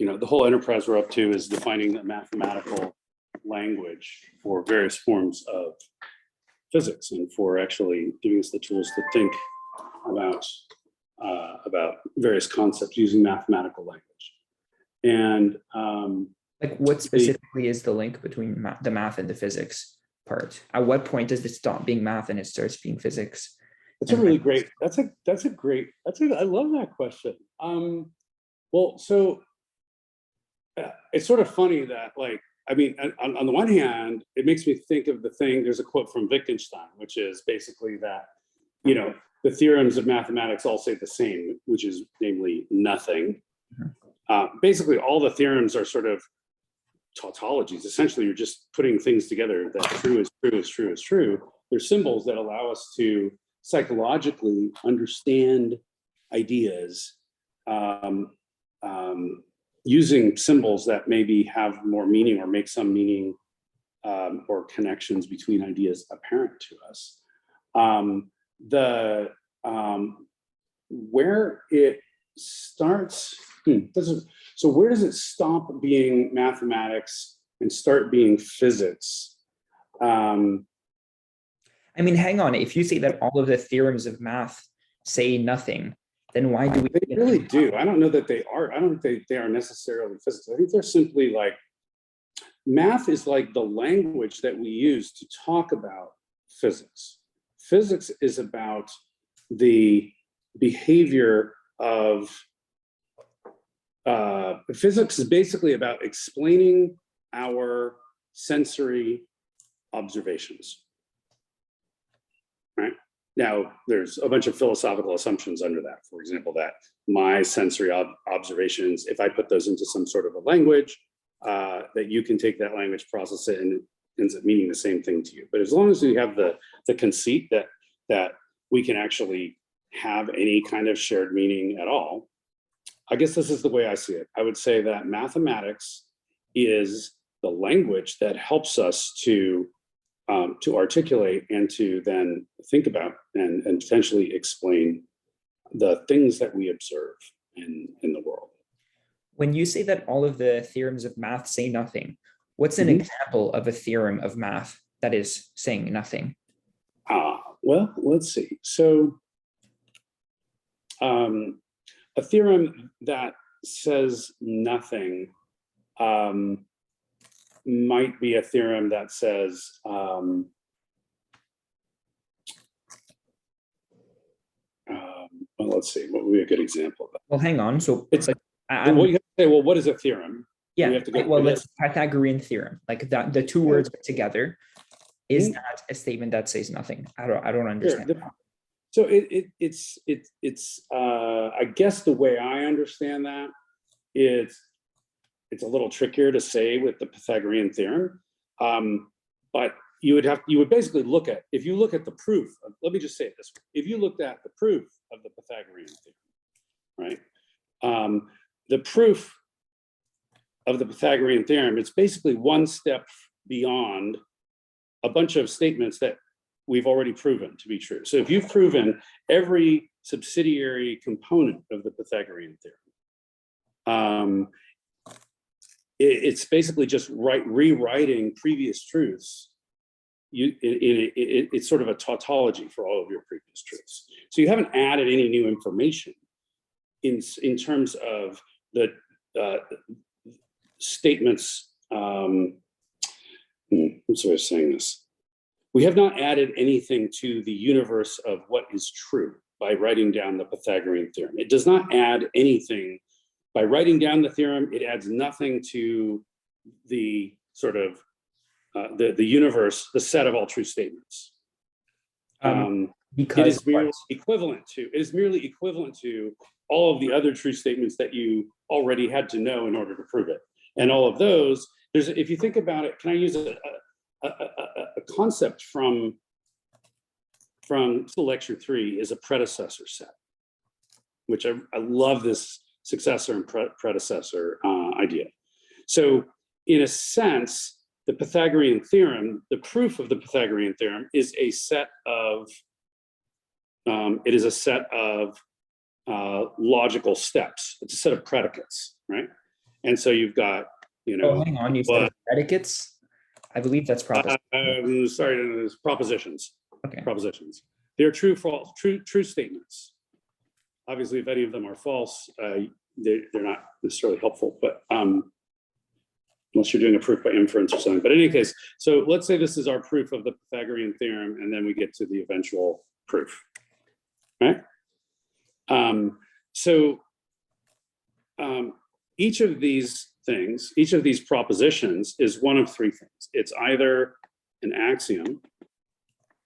the whole enterprise we're up to is defining the mathematical language for various forms of physics and for actually giving us the tools to think about various concepts using mathematical language. And like, what specifically is the link between the math and the physics part? At what point does it stop being math and it starts being physics? That's a really great. I love that question. Well, so it's sort of funny that, like, I mean, on the one hand, it makes me think of the thing. There's a quote from Wittgenstein, which is basically that, the theorems of mathematics all say the same, which is namely nothing. Basically, all the theorems are sort of tautologies. Essentially, you're just putting things together that true is true is true is true. They're symbols that allow us to psychologically understand ideas using symbols that maybe have more meaning or make some meaning or connections between ideas apparent to us. Where it starts, so where does it stop being mathematics and start being physics? I mean, hang on. If you say that all of the theorems of math say nothing, then why do we? They really do. I don't know that they are. I don't think they are necessarily physics. I think they're simply like, math is like the language that we use to talk about physics. Physics is about the behavior of, physics is basically about explaining our sensory observations. Right? Now, there's a bunch of philosophical assumptions under that. For example, that my sensory observations, if I put those into some sort of a language, that you can take that language, process it, and it ends up meaning the same thing to you. But as long as we have the conceit that we can actually have any kind of shared meaning at all, I guess this is the way I see it. I would say that mathematics is the language that helps us to articulate and to then think about and potentially explain the things that we observe in the world. When you say that all of the theorems of math say nothing, what's an example of a theorem of math that is saying nothing? Well, let's see. So a theorem that says nothing might be a theorem that says, well, let's see, what would be a good example of that? Well, hang on. So it's like, well, you have to say, well, what is a theorem? Yeah, we have to go well, let's Pythagorean theorem, like that, the two words together. Is that a statement that says nothing? I don't understand. Sure. So it's I guess the way I understand that is it's a little trickier to say with the Pythagorean theorem, but you would basically look at, if you look at the proof, let me just say it this way, if you looked at the proof of the Pythagorean theorem, right? The proof of the Pythagorean theorem, it's basically one step beyond a bunch of statements that we've already proven to be true. So if you've proven every subsidiary component of the Pythagorean theorem, it's basically just rewriting previous truths. It's sort of a tautology for all of your previous truths. So you haven't added any new information in terms of the statements. What's the way of saying this? We have not added anything to the universe of what is true by writing down the Pythagorean theorem. It does not add anything. By writing down the theorem, it adds nothing to the sort of the universe, the set of all true statements. Because it is merely equivalent to all of the other true statements that you already had to know in order to prove it. And all of those, if you think about it, can I use a concept from lecture 3 is a predecessor set, which I love this successor and predecessor idea. So in a sense, the Pythagorean theorem, the proof of the Pythagorean theorem is a set of, logical steps. It's a set of predicates, right? And so you've got, Oh, hang on, you said predicates? I believe that's proposition. Sorry, there's propositions. Okay. Propositions. They're true, false, true statements. Obviously, if any of them are false, they're not necessarily helpful, but unless you're doing a proof by inference or something. But in any case, so let's say this is our proof of the Pythagorean theorem, and then we get to the eventual proof, right? Each of these things, each of these propositions is one of three things. It's either an axiom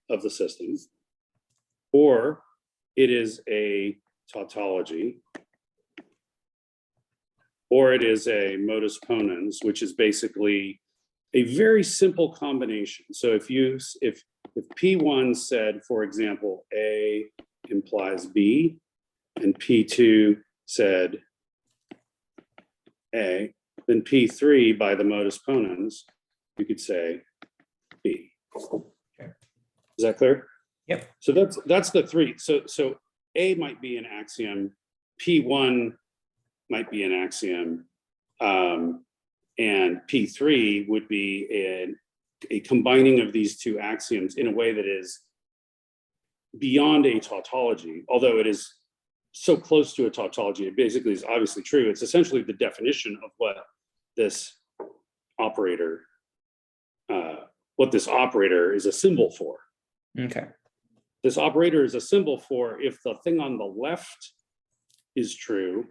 of the system, or it is a tautology, or it is a modus ponens, which is basically a very simple combination. So if P1 said, for example, A implies B, and P2 said A, then P3 by the modus ponens, you could say B. Okay. Is that clear? Yep. So that's the three. So A might be an axiom, P1 might be an axiom, and P3 would be a combining of these two axioms in a way that is beyond a tautology, although it is so close to a tautology, it basically is obviously true. It's essentially the definition of what this operator is a symbol for. Okay. This operator is a symbol for if the thing on the left is true,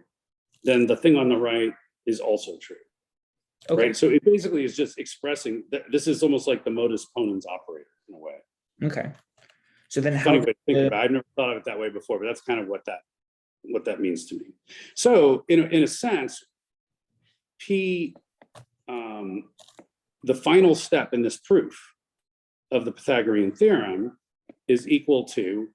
then the thing on the right is also true. Okay. Right. So it basically is just expressing that this is almost like the modus ponens operator in a way. Okay. So then Funny way to think about it. I've never thought of it that way before, but that's kind of what that means to me. So in a sense, the final step in this proof of the Pythagorean theorem is equal to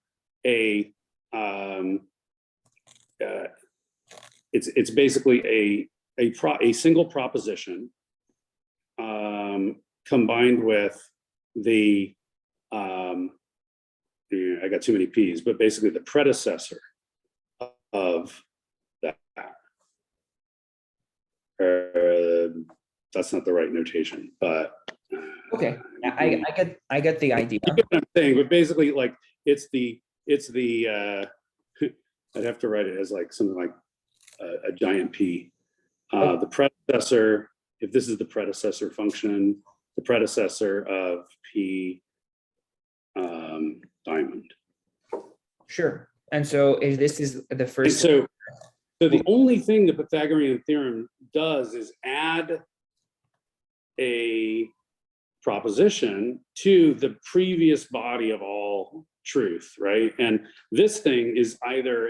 it's basically a single proposition combined with the I got too many P's, but basically the predecessor of that. That's not the right notation, but okay, I get the idea. You get what I'm saying, but basically, like it's the I'd have to write it as like something like a giant P. The predecessor, if this is the predecessor function, the predecessor of P diamond. Sure. And so if this is the first. So the only thing the Pythagorean theorem does is add a proposition to the previous body of all truth, right? And this thing is either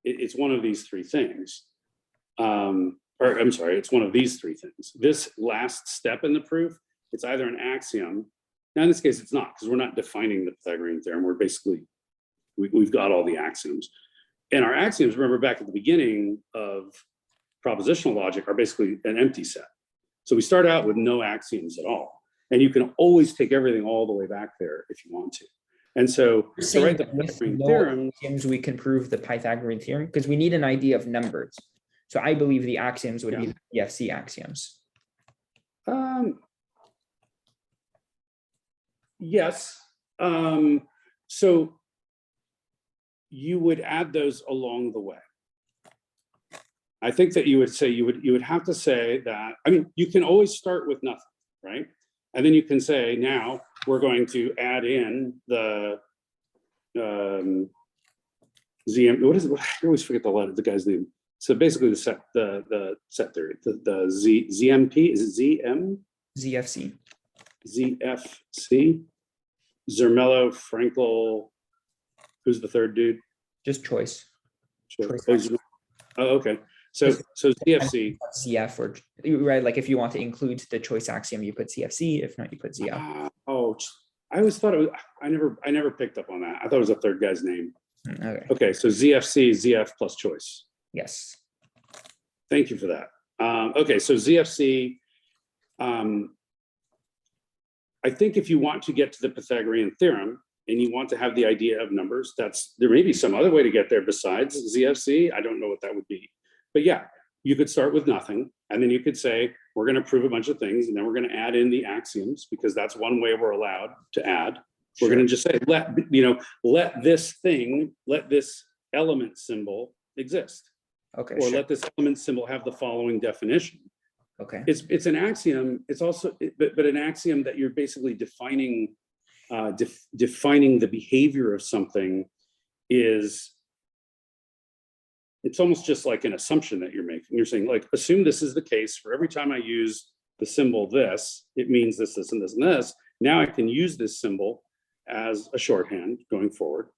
it's one of these three things. Or I'm sorry, it's one of these three things. This last step in the proof, it's either an axiom. Now in this case, it's not, because we're not defining the Pythagorean theorem. We're basically, we've got all the axioms. And our axioms, remember back at the beginning of propositional logic, are basically an empty set. So we start out with no axioms at all. And you can always take everything all the way back there if you want to. And so to write the Pythagorean theorem, axioms, we can prove the Pythagorean theorem because we need an idea of numbers. So I believe the axioms would be the PFC axioms. Yes. So you would add those along the way. I think that you would say you would have to say that, I mean, you can always start with nothing, right? And then you can say, now we're going to add in the ZM, what is it? I always forget the guy's name. So basically the set theory, the ZMP, is it ZM? ZFC. ZFC. Zermelo, Frankel, who's the third dude? Just choice. Oh, okay. So ZFC. ZF, or right, like if you want to include the choice axiom, you put CFC. If not, you put ZF. I always thought it was. I never picked up on that. I thought it was a third guy's name. Okay. Okay, so ZFC is ZF plus choice. Yes. Thank you for that. Okay, so ZFC. I think if you want to get to the Pythagorean theorem and you want to have the idea of numbers, there may be some other way to get there besides ZFC. I don't know what that would be. But yeah, you could start with nothing, and then you could say, we're going to prove a bunch of things, and then we're going to add in the axioms, because that's one way we're allowed to add. We're going to just say, let this element symbol exist. Okay. Or let this element symbol have the following definition. Okay. It's an axiom. It's also, but an axiom that you're basically defining, defining the behavior of something is, it's almost just like an assumption that you're making. You're saying, like, assume this is the case for every time I use the symbol this, it means this, this, and this, and this. Now I can use this symbol as a shorthand going forward.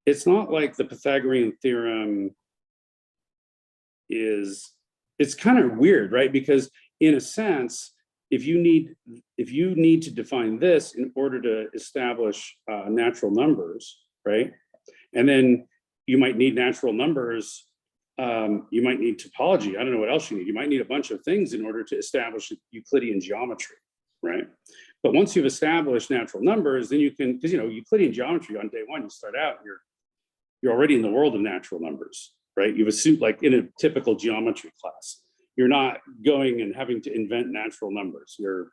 It's not like the Pythagorean theorem is, it's kind of weird, right? Because in a sense, if you need to define this in order to establish natural numbers, right? And then you might need natural numbers, you might need topology, I don't know what else you need. You might need a bunch of things in order to establish Euclidean geometry, right? But once you've established natural numbers, then you can, because Euclidean geometry on day one, you start out, you're already in the world of natural numbers, right? You've assumed, like in a typical geometry class, you're not going and having to invent natural numbers. You're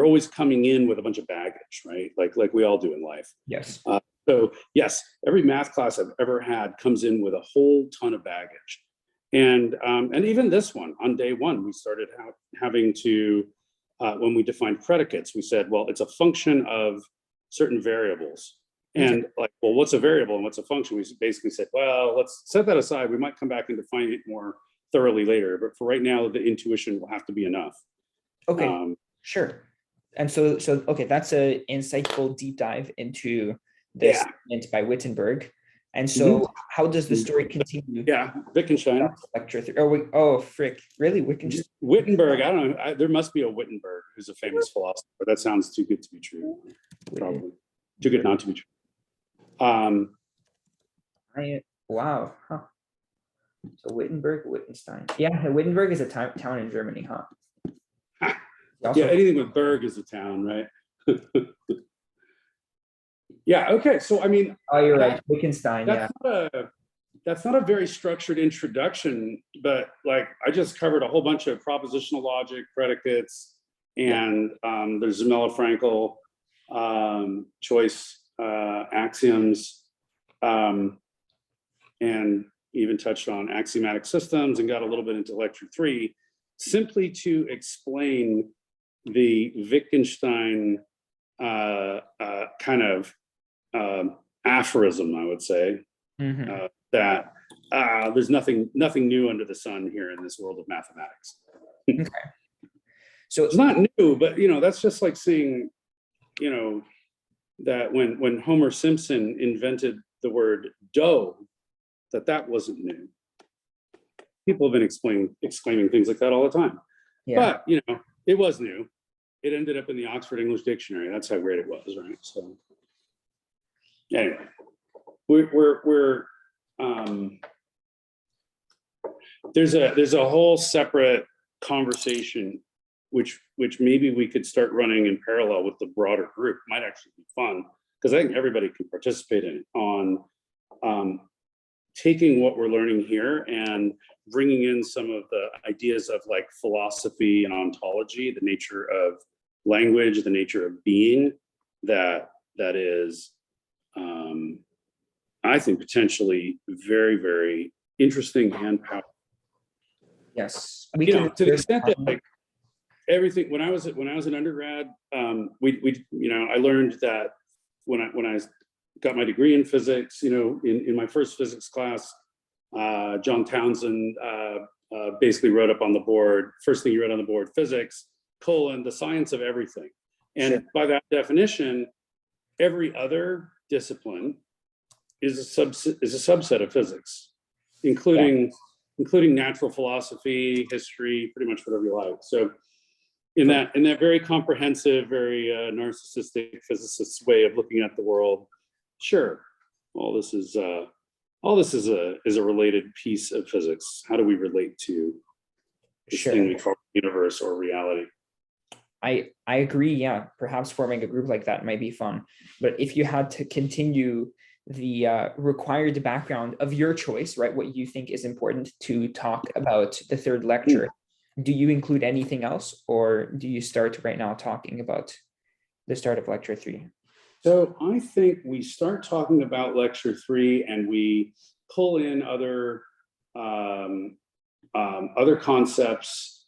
always coming in with a bunch of baggage, right? Like we all do in life. Yes. So yes, every math class I've ever had comes in with a whole ton of baggage. And even this one, on day one, we started having to, when we defined predicates, we said, well, it's a function of certain variables. And like, well, what's a variable and what's a function? We basically said, well, let's set that aside. We might come back and define it more thoroughly later. But for right now, the intuition will have to be enough. Okay, sure. And so okay, that's an insightful deep dive into this statement by Wittenberg. And so how does the story continue? Yeah, Wittgenstein. Lecture three. Oh, frick. Really? Wittenberg, I don't know. There must be a Wittenberg who's a famous philosopher. That sounds too good to be true. Probably. Too good not to be true. Wow. Huh. So Wittenberg, Wittgenstein. Yeah, Wittenberg is a town in Germany, huh? Yeah, anything with Berg is a town, right? Yeah, okay. So I mean, oh, you're right. Wittgenstein, that's not a very structured introduction, but like I just covered a whole bunch of propositional logic, predicates, and there's Zumela-Frankel, Choice, axioms, and even touched on axiomatic systems and got a little bit into lecture 3, simply to explain the Wittgenstein kind of aphorism, I would say, that there's nothing new under the sun here in this world of mathematics. Okay. So it's not new, but that's just like saying, that when Homer Simpson invented the word dough, that wasn't new. People have been exclaiming things like that all the time. Yeah. But it was new. It ended up in the Oxford English Dictionary. That's how great it was, right? So anyway, there's a whole separate conversation which maybe we could start running in parallel with the broader group. Might actually be fun, because I think everybody can participate in it, on taking what we're learning here and bringing in some of the ideas of like philosophy and ontology, the nature of language, the nature of being, that is, I think, potentially very, very interesting and powerful. Yes, to the extent that like everything, when I was an undergrad, I learned that when I got my degree in physics, in my first physics class, John Townsend basically wrote up on the board, first thing he wrote on the board, physics, the science of everything. And by that definition, every other discipline is a subset of physics, including natural philosophy, history, pretty much whatever you like. So in that very comprehensive, very narcissistic physicist's way of looking at the world, sure, all this is a related piece of physics. How do we relate to this thing we call universe or reality? I agree. Yeah, perhaps forming a group like that might be fun. But if you had to continue required background of your choice, right? What you think is important to talk about the third lecture. Do you include anything else, or do you start right now talking about the start of lecture 3? So I think we start talking about lecture 3 and we pull in other concepts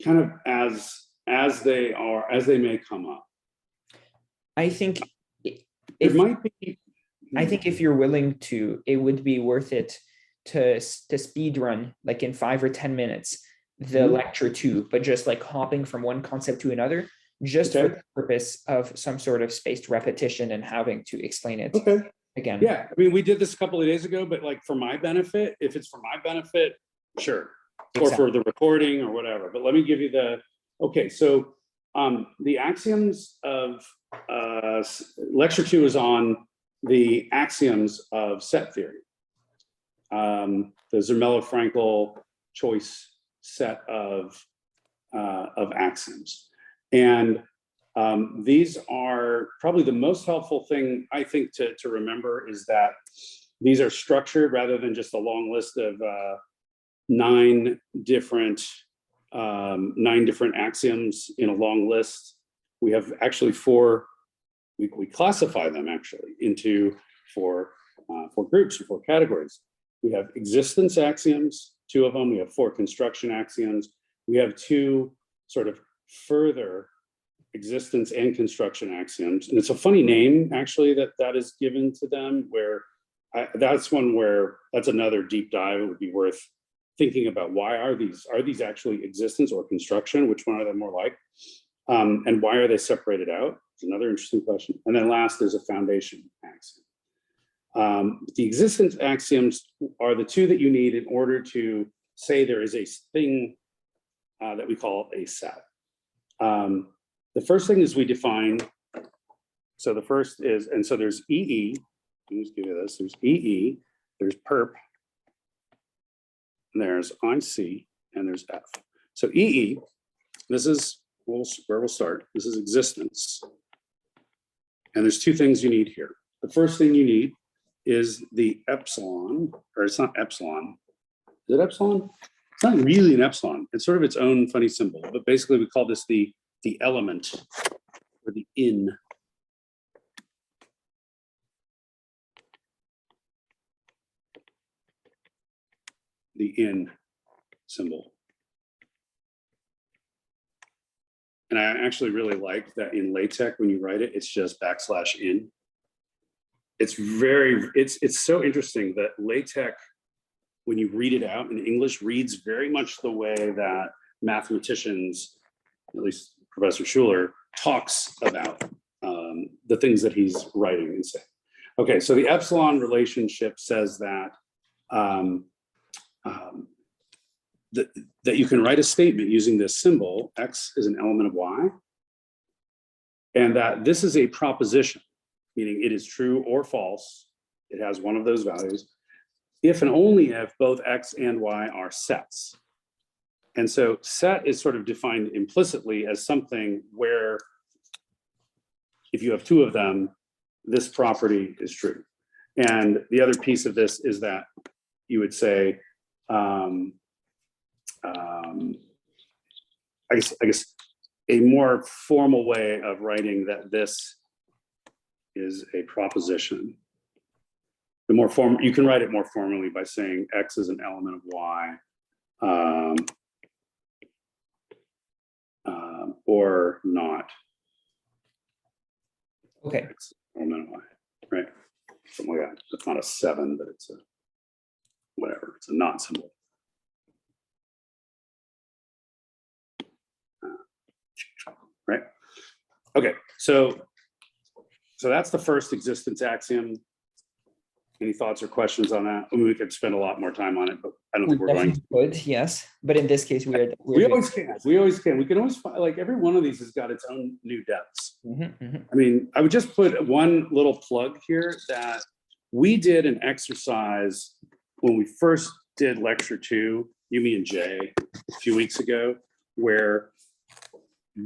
kind of as they may come up. I think it might be. I think if you're willing to, it would be worth it to speed run, like in 5 or 10 minutes, the lecture 2, but just like hopping from one concept to another, just for the purpose of some sort of spaced repetition and having to explain it again. Yeah, I mean, we did this a couple of days ago, but like for my benefit, if it's for my benefit, sure. Or for the recording or whatever. But let me give you so the axioms of lecture 2 is on the axioms of set theory. The Zermelo-Fraenkel choice set of axioms. And these are probably the most helpful thing, I think, to remember is that these are structured rather than just a long list of 9 different axioms in a long list. We have actually 4. We classify them actually into 4 groups or 4 categories. We have existence axioms, 2 of them. We have 4 construction axioms. We have 2 sort of further existence and construction axioms. And it's a funny name actually that is given to them, where that's another deep dive. It would be worth thinking about, why are these actually existence or construction? Which one are they more like? And why are they separated out? It's another interesting question. And then last is a foundation axiom. The existence axioms are the 2 that you need in order to say there is a thing that we call a set. The first thing is we define, so the first is, and so there's EE, let me just give you this, there's EE, there's perp, and there's IC, and there's F. So EE, this is where we'll start. This is existence. And there's 2 things you need here. The first thing you need is the epsilon, or it's not epsilon. Is it epsilon? It's not really an epsilon. It's sort of its own funny symbol, but basically we call this the element, or the in. The in symbol. And I actually really like that in LaTeX, when you write it, it's just \in. It's so interesting that LaTeX, when you read it out in English, reads very much the way that mathematicians, at least Professor Schuler, talks about the things that he's writing and saying. Okay, so the epsilon relationship says that that you can write a statement using this symbol, X is an element of Y, and that this is a proposition, meaning it is true or false. It has one of those values, if and only if both X and Y are sets. And so set is sort of defined implicitly as something where if you have 2 of them, this property is true. And the other piece of this is that you would say, I guess a more formal way of writing that this is a proposition. The more formal, you can write it more formally by saying X is an element of Y, or not. Okay. X element of Y, right? Something like that. It's not a 7, but it's a whatever. It's a not symbol. Right. Okay. So that's the first existence axiom. Any thoughts or questions on that? I mean, we could spend a lot more time on it, but I don't think we're going to. Would, yes, but in this case, we're we always can. We always can. We can always find, like, every one of these has got its own new depths. I mean, I would just put one little plug here that we did an exercise when we first did lecture 2, you, me, and Jay, a few weeks ago, where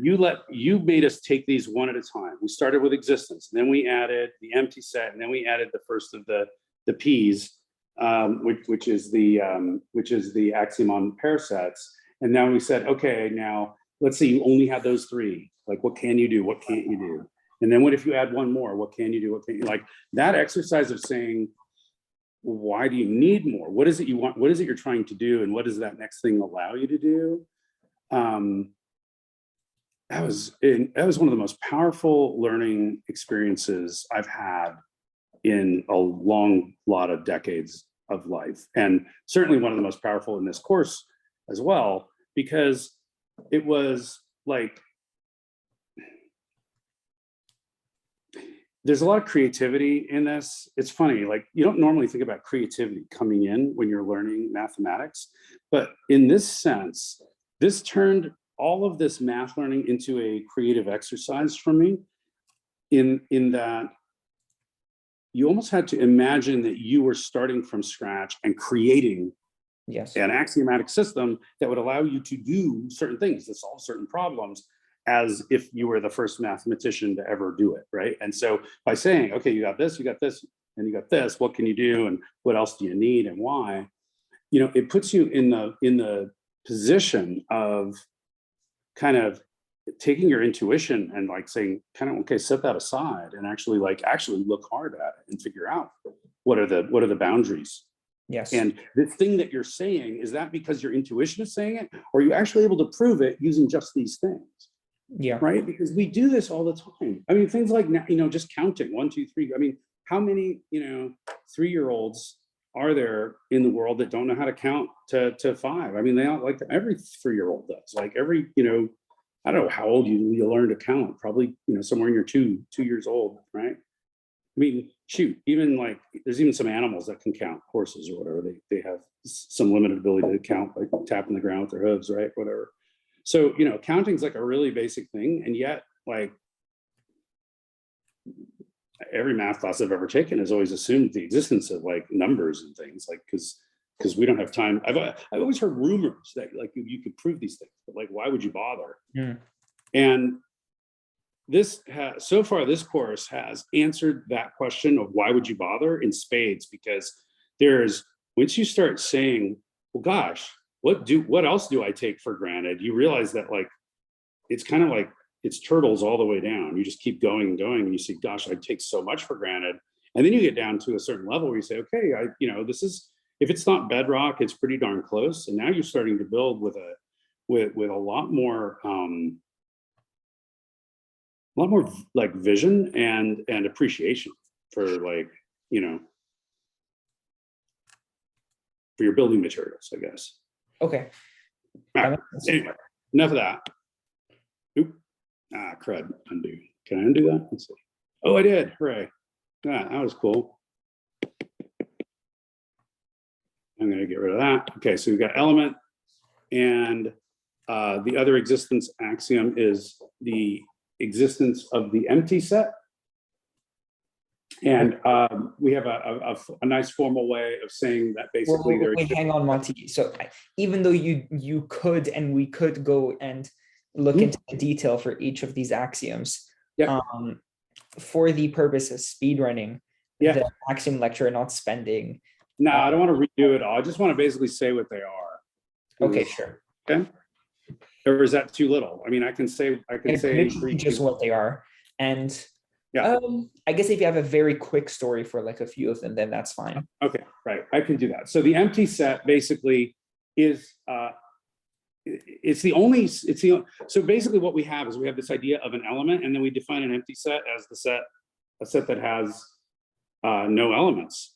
you made us take these one at a time. We started with existence, and then we added the empty set, and then we added the first of the P's, which is the axiom on parasites. And now we said, okay, now let's say you only have those three. Like, what can you do? What can't you do? And then what if you add one more? What can you do? What can't you? Like that exercise of saying, why do you need more? What is it you want? What is it you're trying to do? And what does that next thing allow you to do? That was one of the most powerful learning experiences I've had in a long lot of decades of life. And certainly one of the most powerful in this course as well, because it was like, there's a lot of creativity in this. It's funny, like you don't normally think about creativity coming in when you're learning mathematics, but in this sense, this turned all of this math learning into a creative exercise for me, in that you almost had to imagine that you were starting from scratch and creating an axiomatic system that would allow you to do certain things, to solve certain problems, as if you were the first mathematician to ever do it, right? And so by saying, okay, you got this, and you got this, what can you do, and what else do you need, and why? You know, it puts you in the position of kind of taking your intuition and like saying, kind of, okay, set that aside and actually look hard at it and figure out what are the boundaries. Yes. And the thing that you're saying, is that because your intuition is saying it, or are you actually able to prove it using just these things? Yeah. Right. Because we do this all the time. I mean, things like, you know, just counting 1, 2, 3. I mean, how many, 3-year-olds are there in the world that don't know how to count to 5? I mean, they don't, like every 3-year-old does. Like every, I don't know how old you learn to count. Probably, somewhere in your 2 years old, right? I mean, shoot, even like there's even some animals that can count, horses or whatever. They have some limited ability to count by tapping the ground with their hooves, right? Whatever. So, counting's like a really basic thing. And yet, like, every math class I've ever taken has always assumed the existence of like numbers and things, like, because we don't have time. I've always heard rumors that like you could prove these things, but like, why would you bother? Yeah. And so far this course has answered that question of why would you bother in spades, because once you start saying, well, gosh, what else do I take for granted? You realize that like, it's kind of like it's turtles all the way down. You just keep going and going, and you see, gosh, I take so much for granted. And then you get down to a certain level where you say, okay, this is, if it's not bedrock, it's pretty darn close. And now you're starting to build with a lot more like vision and appreciation for like, for your building materials, I guess. Okay. Right. Anyway, enough of that. Oop. Crud. Undo. Can I undo that? Let's see. Oh, I did. Hooray. That was cool. I'm going to get rid of that. Okay, so we've got element, and the other existence axiom is the existence of the empty set. And we have a nice formal way of saying that basically wait, hang on, Monty. So even though you could, and we could go and look into the detail for each of these axioms, for the purpose of speedrunning the axiom lecture and not spending. No, I don't want to redo it all. I just want to basically say what they are. Okay, sure. Okay. Or is that too little? I mean, I can say just what they are. And I guess if you have a very quick story for like a few of them, then that's fine. Okay, right. I can do that. So the empty set basically is so basically what we have is we have this idea of an element, and then we define an empty set as a set that has no elements.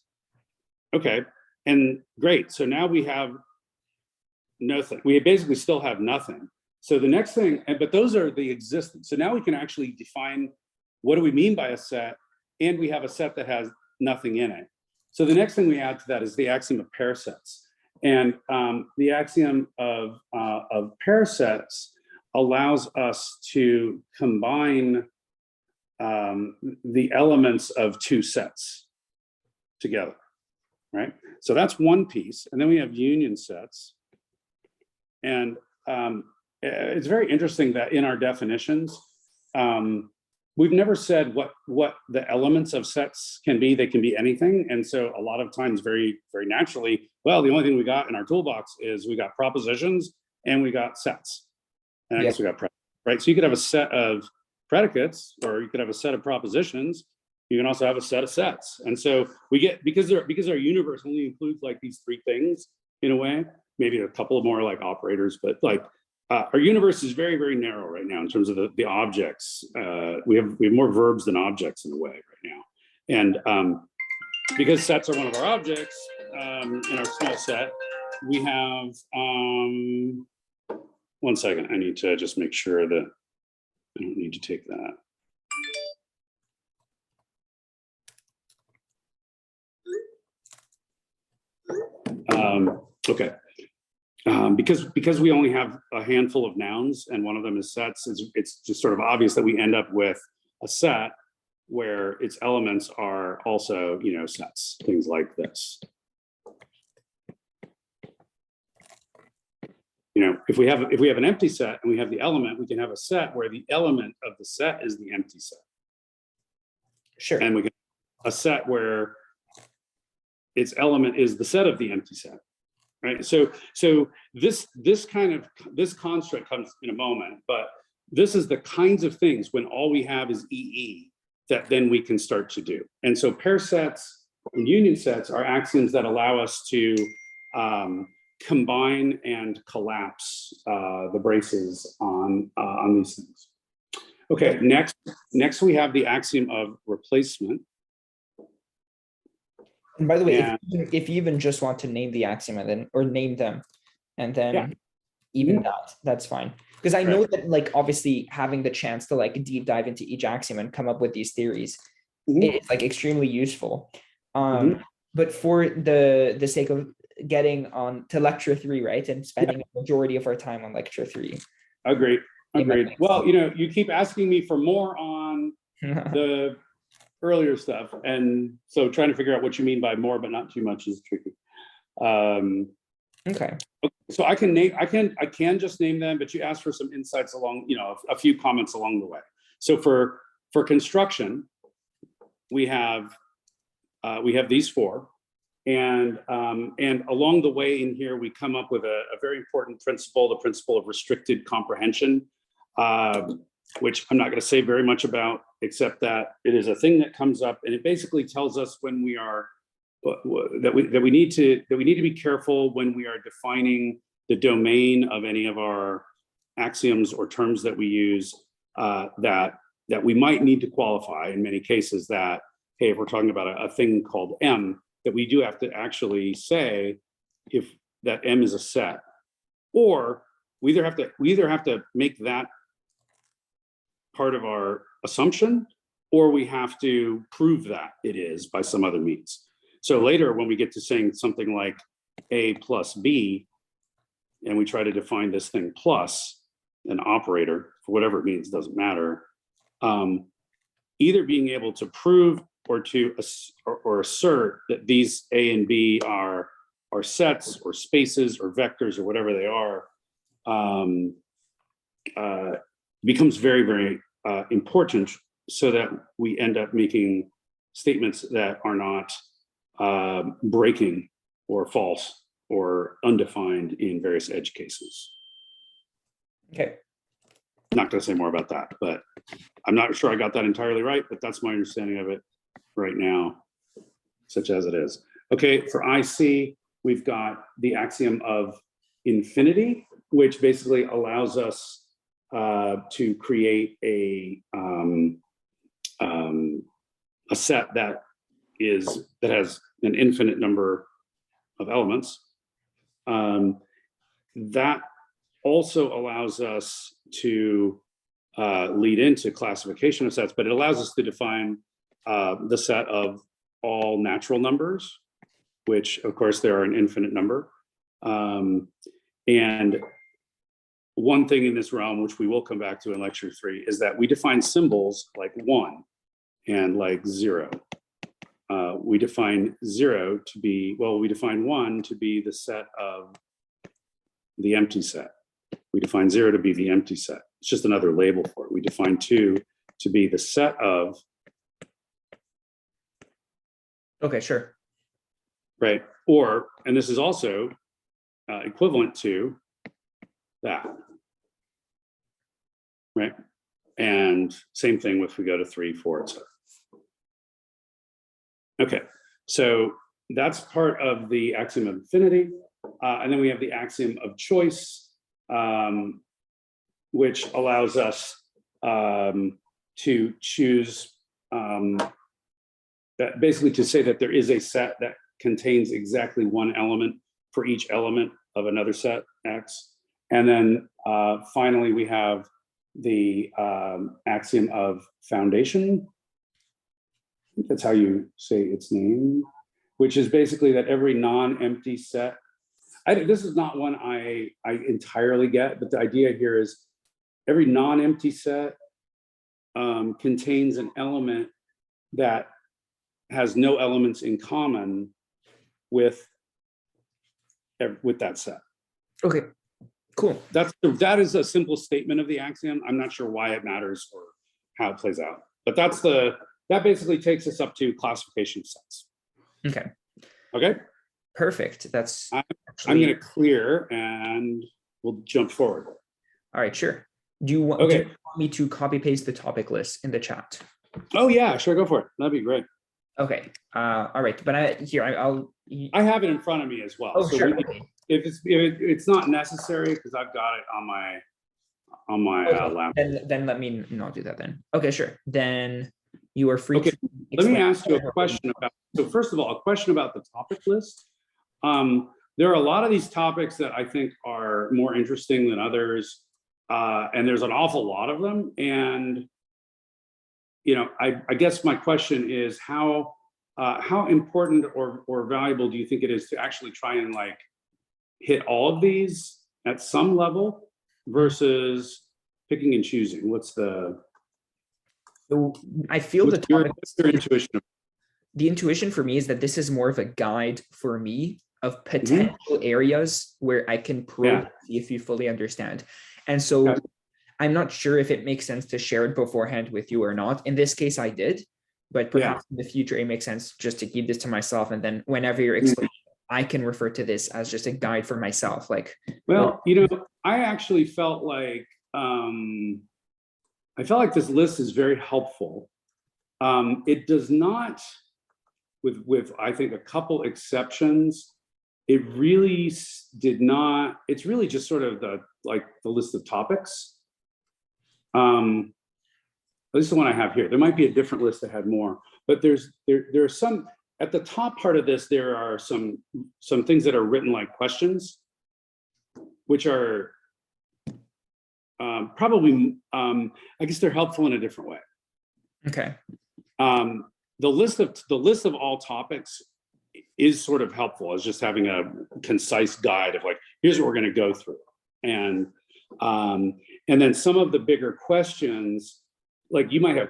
Okay, and great. So now we have nothing. We basically still have nothing. So the next thing, but those are the existence. So now we can actually define what do we mean by a set, and we have a set that has nothing in it. So the next thing we add to that is the axiom of parasites. And the axiom of parasites allows us to combine the elements of two sets together, right? So that's one piece. And then we have union sets. And it's very interesting that in our definitions, we've never said what the elements of sets can be. They can be anything. And so a lot of times, very, very naturally, well, the only thing we got in our toolbox is we got propositions and we got sets. And I guess we got predicates, right? So you could have a set of predicates, or you could have a set of propositions. You can also have a set of sets. And so we get, because our universe only includes like these three things in a way, maybe a couple of more like operators, but like our universe is very, very narrow right now in terms of the objects. We have more verbs than objects in a way right now. And because sets are one of our objects in our small set, we have, one second, I need to just make sure that I don't need to take that. Okay. Because we only have a handful of nouns and one of them is sets, it's just sort of obvious that we end up with a set where its elements are also, you know, sets, things like this. You know, if we have an empty set and we have the element, we can have a set where the element of the set is the empty set. Sure. And we can have a set where its element is the set of the empty set. Right. So this construct comes in a moment, but this is the kinds of things when all we have is EE that then we can start to do. And so pair sets and union sets are axioms that allow us to combine and collapse the braces on these things. Okay, next we have the axiom of replacement. And by the way, if you even just want to name the axiom and then, or name them, and then even that's fine. Because I know that, like, obviously having the chance to like deep dive into each axiom and come up with these theories is like extremely useful. But for the sake of getting on to lecture 3, right, and spending a majority of our time on lecture 3. Agreed. Well, you know, you keep asking me for more on the earlier stuff, and so trying to figure out what you mean by more but not too much is tricky. Okay, so I can just name them, but you asked for some insights along, you know, a few comments along the way. So for construction, we have these 4, and along the way in here we come up with a very important principle, the principle of restricted comprehension, which I'm not going to say very much about, except that it is a thing that comes up, and it basically tells us when we are that we need to be careful when we are defining the domain of any of our axioms or terms that we use, that we might need to qualify in many cases that, hey, if we're talking about a thing called M, that we do have to actually say if that M is a set, or we either have to make that part of our assumption, or we have to prove that it is by some other means. So later, when we get to saying something like A plus B, and we try to define this thing plus an operator, for whatever it means, doesn't matter, either being able to prove or to or assert that these A and B are sets or spaces or vectors or whatever they are, becomes very, very important, so that we end up making statements that are not breaking or false or undefined in various edge cases. Okay. Not going to say more about that, but I'm not sure I got that entirely right, but that's my understanding of it right now, such as it is. Okay, for IC, we've got the axiom of infinity, which basically allows us to create a set that has an infinite number of elements. That also allows us to lead into classification of sets, but it allows us to define the set of all natural numbers, which of course there are an infinite number. And one thing in this realm, which we will come back to in lecture 3, is that we define symbols like 1 and like 0. We define 0 to be, well, we define 1 to be the set of the empty set. We define 0 to be the empty set. It's just another label for it. We define 2 to be the set of. Okay, sure. Right. Or, and this is also equivalent to that. Right. And same thing if we go to 3, 4, etc. Okay. So that's part of the axiom of infinity. And then we have the axiom of choice, which allows us to choose that basically to say that there is a set that contains exactly one element for each element of another set X. And then finally, we have the axiom of foundation. I think that's how you say its name, which is basically that every non-empty set, this is not one I entirely get, but the idea here is every non-empty set contains an element that has no elements in common with that set. Okay, cool. That is a simple statement of the axiom. I'm not sure why it matters or how it plays out, but that basically takes us up to classification sets. Okay. Okay. Perfect. That's I'm going to clear and we'll jump forward. All right, sure. Do you want me to copy paste the topic list in the chat? Oh yeah, sure, go for it. That'd be great. Okay. All right, but I have it in front of me as well. Oh, so sure. If it's not necessary because I've got it on my okay. laptop. Then let me not do that then. Okay, sure. Then you are free. Okay. Let me ask you a question about. So first of all, a question about the topic list. There are a lot of these topics that I think are more interesting than others, and there's an awful lot of them. And I guess my question is how important or valuable do you think it is to actually try and like hit all of these at some level versus picking and choosing? I feel your intuition? The intuition for me is that this is more of a guide for me of potential areas where I can probe see if you fully understand. And so I'm not sure if it makes sense to share it beforehand with you or not. In this case, I did, but perhaps in the future, it makes sense just to keep this to myself. And then whenever you're explaining, I can refer to this as just a guide for myself. Like, well, I actually felt like, this list is very helpful. It does not, with I think a couple exceptions, it really did not. It's really just sort of the list of topics. At least the one I have here. There might be a different list that had more, but there are some at the top part of this. There are some things that are written like questions, which are probably I guess they're helpful in a different way. Okay. The list of all topics is sort of helpful as just having a concise guide of like, here's what we're going to go through. And then some of the bigger questions, like you might have,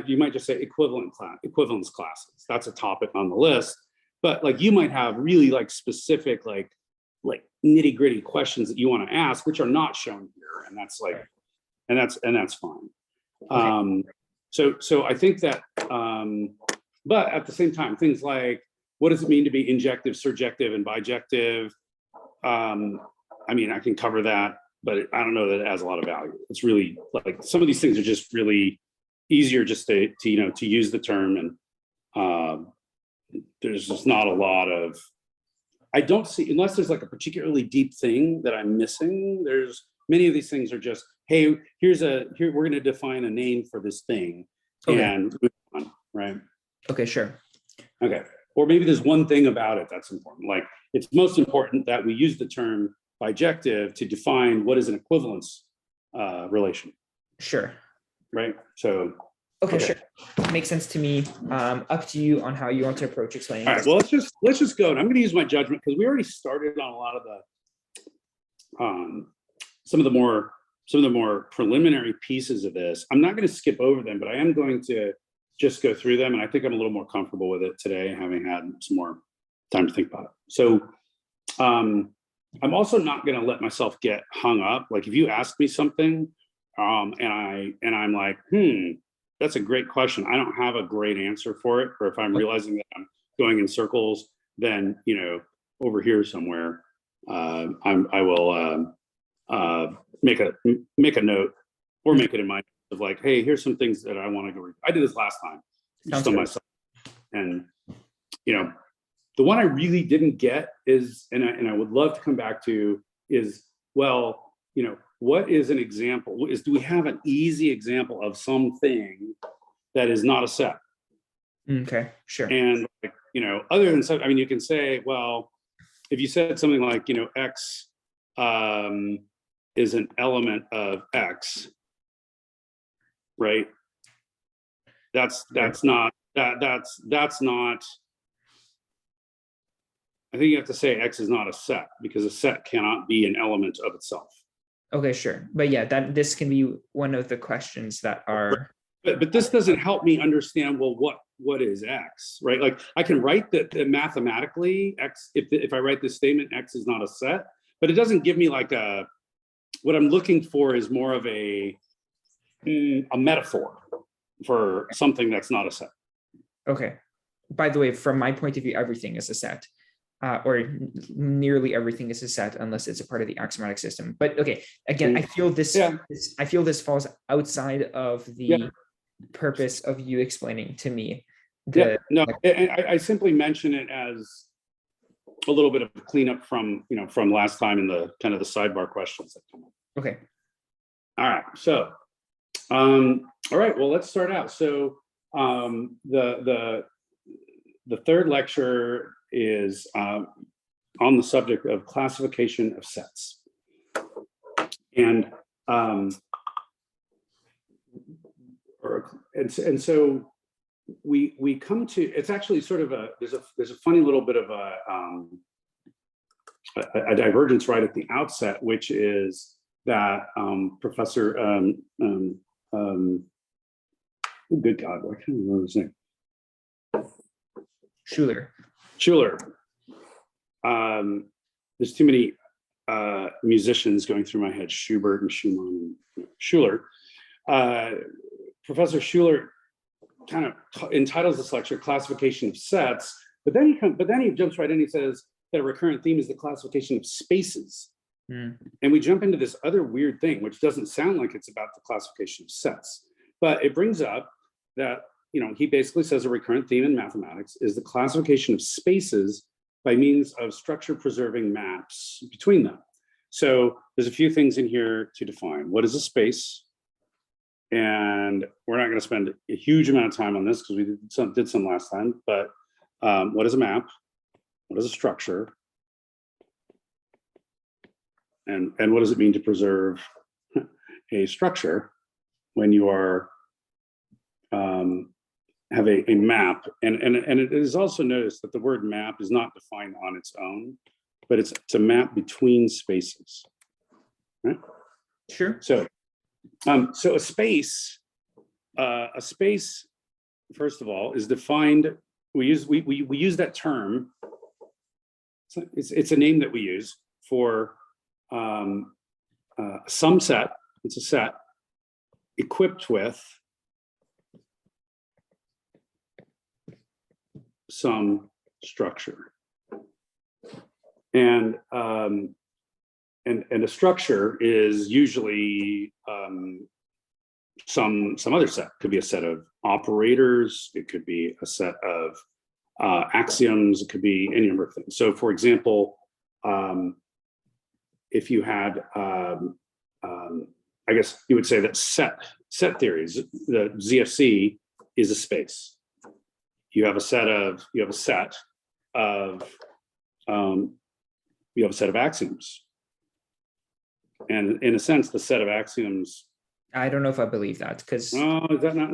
you might just say equivalence classes. That's a topic on the list, but like you might have really like specific, like nitty gritty questions that you want to ask, which are not shown here. And that's like, and that's fine. Okay. So I think that, but at the same time, things like, what does it mean to be injective, surjective, and bijective? I mean, I can cover that, but I don't know that it has a lot of value. It's really like some of these things are just really easier just to use the term, and there's just not a lot of. I don't see, unless there's like a particularly deep thing that I'm missing. There's many of these things are just, hey, here we're going to define a name for this thing, and move on, right? Okay, sure. Okay. Or maybe there's one thing about it that's important. Like it's most important that we use the term bijective to define what is an equivalence relation. Sure. Right. So. Okay, sure. Makes sense to me. Up to you on how you want to approach explaining. All right. Well, let's just go. And I'm going to use my judgment because we already started on a lot of the some of the more preliminary pieces of this. I'm not going to skip over them, but I am going to just go through them. And I think I'm a little more comfortable with it today, having had some more time to think about it. So I'm also not going to let myself get hung up. Like if you ask me something, and I'm like, that's a great question. I don't have a great answer for it. Or if I'm realizing that I'm going in circles, then, over here somewhere, I will make a note or make it in my of like, hey, here's some things that I want to go read. I did this last time, just on myself. And, the one I really didn't get is, and I would love to come back to is, well, what is an example? Do we have an easy example of something that is not a set? Okay, sure. And other than so, I mean, you can say, well, if you said something like, X is an element of X, right? That's not. I think you have to say X is not a set, because a set cannot be an element of itself. Okay, sure. But yeah, this can be one of the questions that are. But this doesn't help me understand, well, what is X, right? Like I can write that mathematically X, if I write this statement, X is not a set, but it doesn't give me like what I'm looking for is more of a metaphor for something that's not a set. Okay. By the way, from my point of view, everything is a set. Or nearly everything is a set unless it's a part of the axiomatic system. But okay, again, I feel this falls outside of the purpose of you explaining to me. I simply mention it as a little bit of a cleanup from last time in the kind of the sidebar questions that come up. Okay. All right. So, all right. Well, let's start out. So, the third lecture is on the subject of classification of sets, and so we come to, it's actually sort of there's a funny little bit of a divergence right at the outset, which is that Professor good God, what can I remember his name? Schuler. There's too many musicians going through my head. Schubert and Schumann and Schuler. Professor Schuler kind of entitles this lecture "Classification of Sets," but then he jumps right in. He says that a recurrent theme is the classification of spaces, and we jump into this other weird thing, which doesn't sound like it's about the classification of sets, but it brings up that. He basically says a recurrent theme in mathematics is the classification of spaces by means of structure preserving maps between them. So there's a few things in here to define. What is a space? And we're not going to spend a huge amount of time on this because we did some last time, but what is a map? What is a structure? And what does it mean to preserve a structure when you are have a map, and it is also noticed that the word map is not defined on its own, but it's a map between spaces, right? Sure. So a space, first of all, is defined. We use that term. It's a name that we use for some set. It's a set equipped with some structure, and a structure is usually some other set. Could be a set of operators. It could be a set of axioms. It could be any number of things. So, for example, if you had, I guess you would say that set theories, the ZFC is a space. You have a set of axioms, and in a sense, the set of axioms. I don't know if I believe that, because is that not?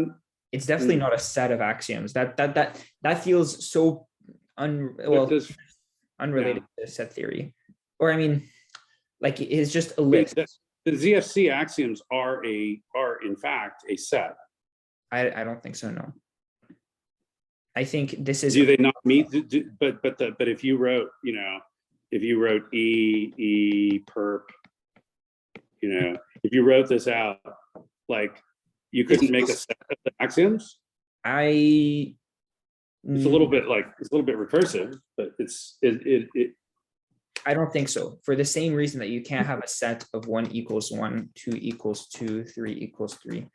It's definitely not a set of axioms. That feels so unrelated to set theory, or I mean, like it's just a list. The ZFC axioms are in fact a set. I don't think so. No. I think this is. Do they not meet? But if you wrote, if you wrote E, perp, you know, if you wrote this out, like you couldn't make a set of the axioms? I It's a little bit like, it's a little bit recursive, but I don't think so. For the same reason that you can't have a set of 1 equals 1, 2 equals 2, 3 equals 3.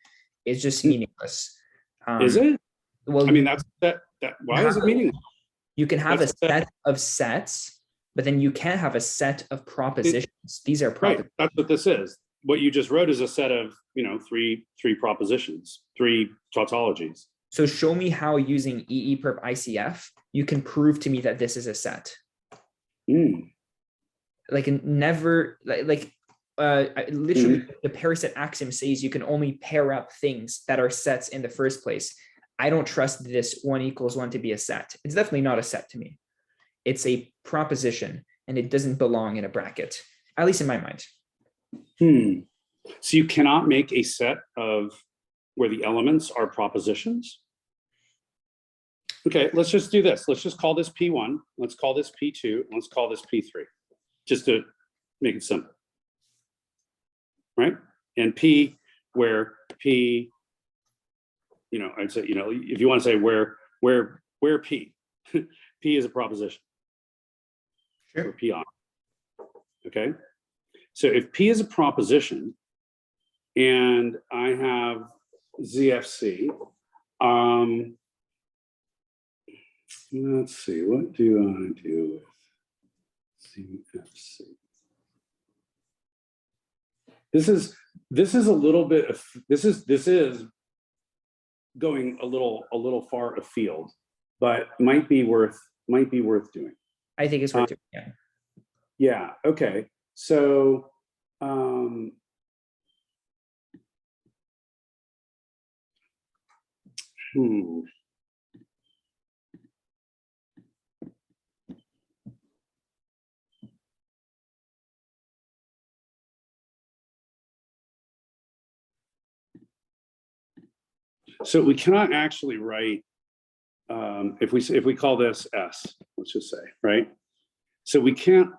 It's just meaningless. is it? Well, I mean, that's that. Why is it meaningless? you can have That's a set of sets, but then you can't have a set of propositions. These are propositions. Right. That's what this is. What you just wrote is a set of, you know, three propositions, 3 tautologies. So show me how using EE perp ICF, you can prove to me that this is a set. Like never, literally the pair set axiom says you can only pair up things that are sets in the first place. I don't trust this 1 equals 1 to be a set. It's definitely not a set to me. It's a proposition and it doesn't belong in a bracket, at least in my mind. So you cannot make a set of where the elements are propositions? Okay, let's just do this. Let's just call this P1. Let's call this P2. Let's call this P3, just to make it simple, right? And P, where P, you know, I'd say, you know, if you want to say where P, P is a proposition. Sure. Or P on. Okay. So if P is a proposition and I have ZFC, let's see, what do I do with ZFC? This is a little bit of, this is going a little far afield, but might be worth doing. I think it's worth doing. Yeah. Yeah. Okay. So, So we cannot actually write, if we call this S, let's just say, right? So we can't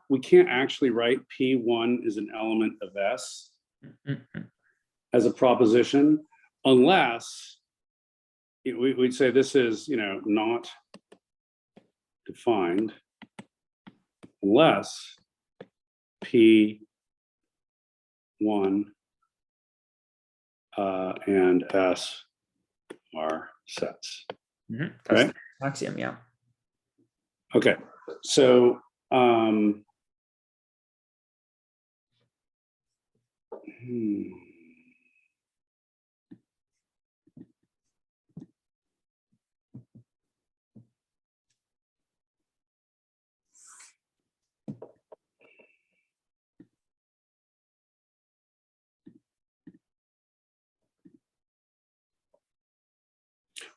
actually write P1 is an element of S as a proposition, unless we'd say this is, you know, not defined unless P1 and S are sets. That's right? the axiom, yeah. Okay, so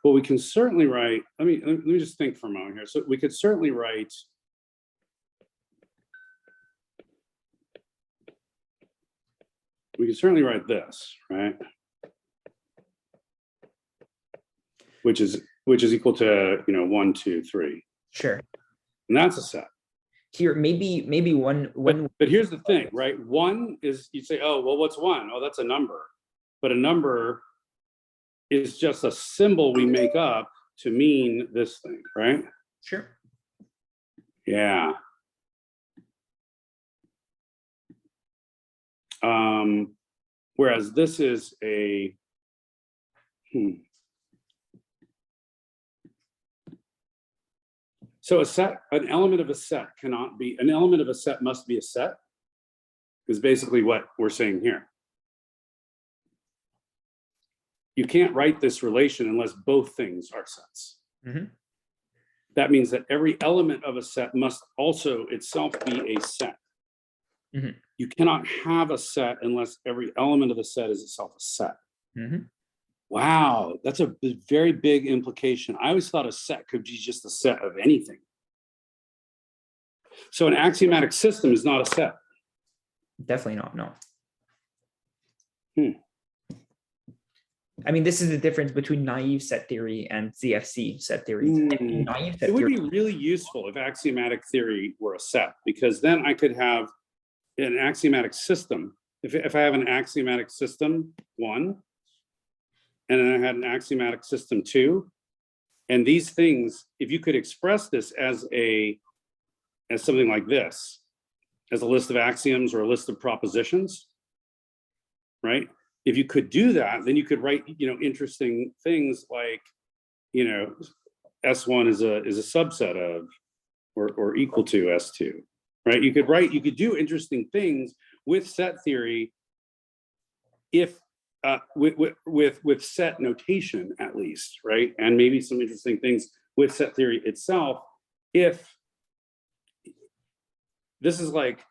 well, we can certainly write, let me just think for a moment here. So we could certainly write this, right? Which is equal to, you know, 1, 2, 3. Sure. And that's a set. Here, maybe one. But here's the thing, right? 1 is, you say, oh, well, what's 1? Oh, that's a number. But a number is just a symbol we make up to mean this thing, right? Sure. Yeah. Whereas this is a so a set, an element of a set cannot be, an element of a set must be a set, is basically what we're saying here. You can't write this relation unless both things are sets. That means that every element of a set must also itself be a set. You cannot have a set unless every element of the set is itself a set. Wow, that's a very big implication. I always thought a set could be just a set of anything. So an axiomatic system is not a set. Definitely not, no. I mean, this is the difference between naive set theory and ZFC set theory. Naive set It would theory, be really useful if axiomatic theory were a set, because then I could have an axiomatic system. If I have an axiomatic system 1, and then I had an axiomatic system 2, and these things, if you could express this as something like this, as a list of axioms or a list of propositions, right? If you could do that, then you could write, interesting things like, S1 is a subset of, or equal to S2, right? You could do interesting things with set theory if with set notation at least, right? And maybe some interesting things with set theory itself. If this is like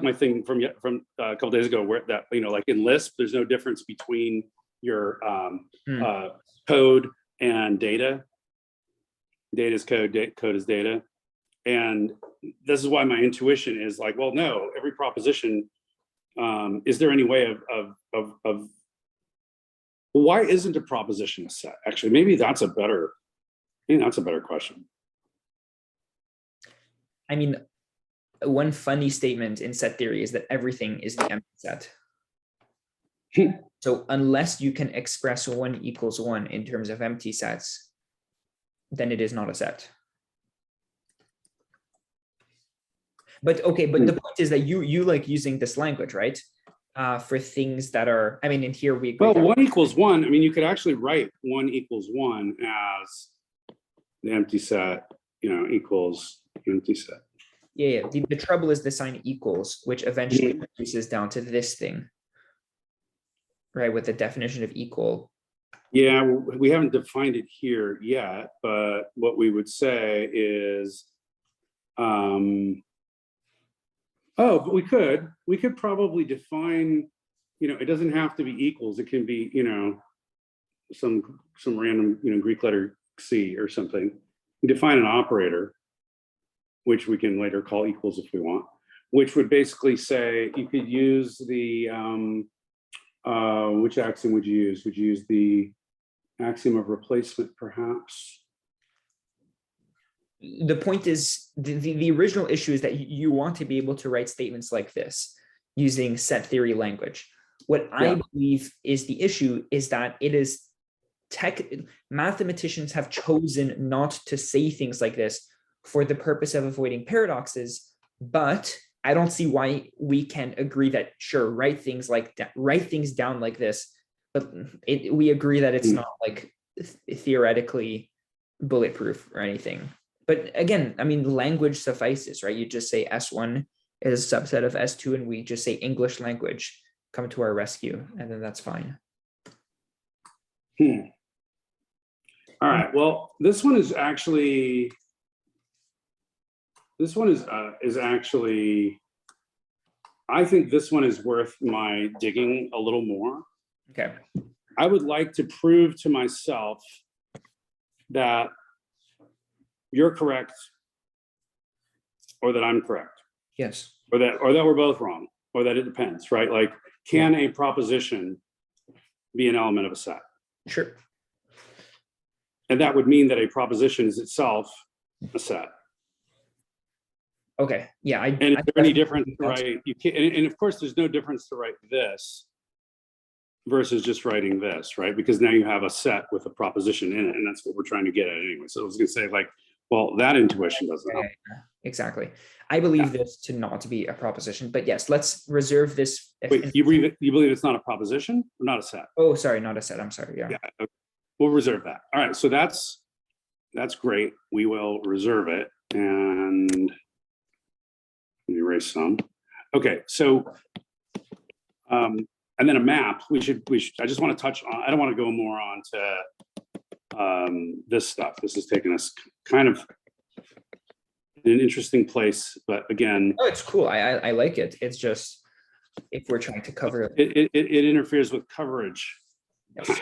my thing from a couple days ago, where that, like in Lisp, there's no difference between your code and data. Data is code, code is data. And this is why my intuition is like, well, no, every proposition, is there any way of why isn't a proposition a set? Actually, maybe that's a better question. I mean, one funny statement in set theory is that everything is the empty set. So unless you can express 1 equals 1 in terms of empty sets, then it is not a set. But okay, but the point is that you like using this language, right? For things that are, I mean, in here we agree. Well, 1 equals 1. I mean, you could actually write 1 equals 1 as the empty set, equals empty set. Yeah. The trouble is the sign equals, which eventually reduces down to this thing, right? With the definition of equal. Yeah, we haven't defined it here yet, but what we would say is, but we could probably define, it doesn't have to be equals. It can be, some random, Greek letter C or something. We define an operator, which we can later call equals if we want, which would basically say you could use the, which axiom would you use? Would you use the axiom of replacement, perhaps? The point is, the original issue is that you want to be able to write statements like this using set theory language. What I believe is the issue is that it is mathematicians have chosen not to say things like this for the purpose of avoiding paradoxes, but I don't see why we can agree that, sure, write things down like this, but we agree that it's not like theoretically bulletproof or anything. But again, I mean, language suffices, right? You just say S1 is a subset of S2, and we just say English language, come to our rescue, and then that's fine. All right. Well, this one is actually, I think this one is worth my digging a little more. Okay. I would like to prove to myself that you're correct, or that I'm correct. Yes. Or that we're both wrong, or that it depends, right? Like, can a proposition be an element of a set? Sure. And that would mean that a proposition is itself a set. Okay. Yeah. And is there any difference to write? You can, and of course, there's no difference to write this versus just writing this, right? Because now you have a set with a proposition in it, and that's what we're trying to get at anyway. So I was going to say, like, well, that intuition doesn't help. Exactly. I believe this to not be a proposition, but yes, let's reserve this. Wait, you believe it's not a proposition or not a set? Oh, sorry, not a set. I'm sorry. Yeah. Okay. We'll reserve that. All right. So that's great. We will reserve it, and let me erase some. Okay. So, and then a map. We should. I just want to touch on. I don't want to go more on to this stuff. This is taking us kind of in an interesting place, but again, oh, it's cool. I like it. It's just if we're trying to cover it interferes with coverage. Yes.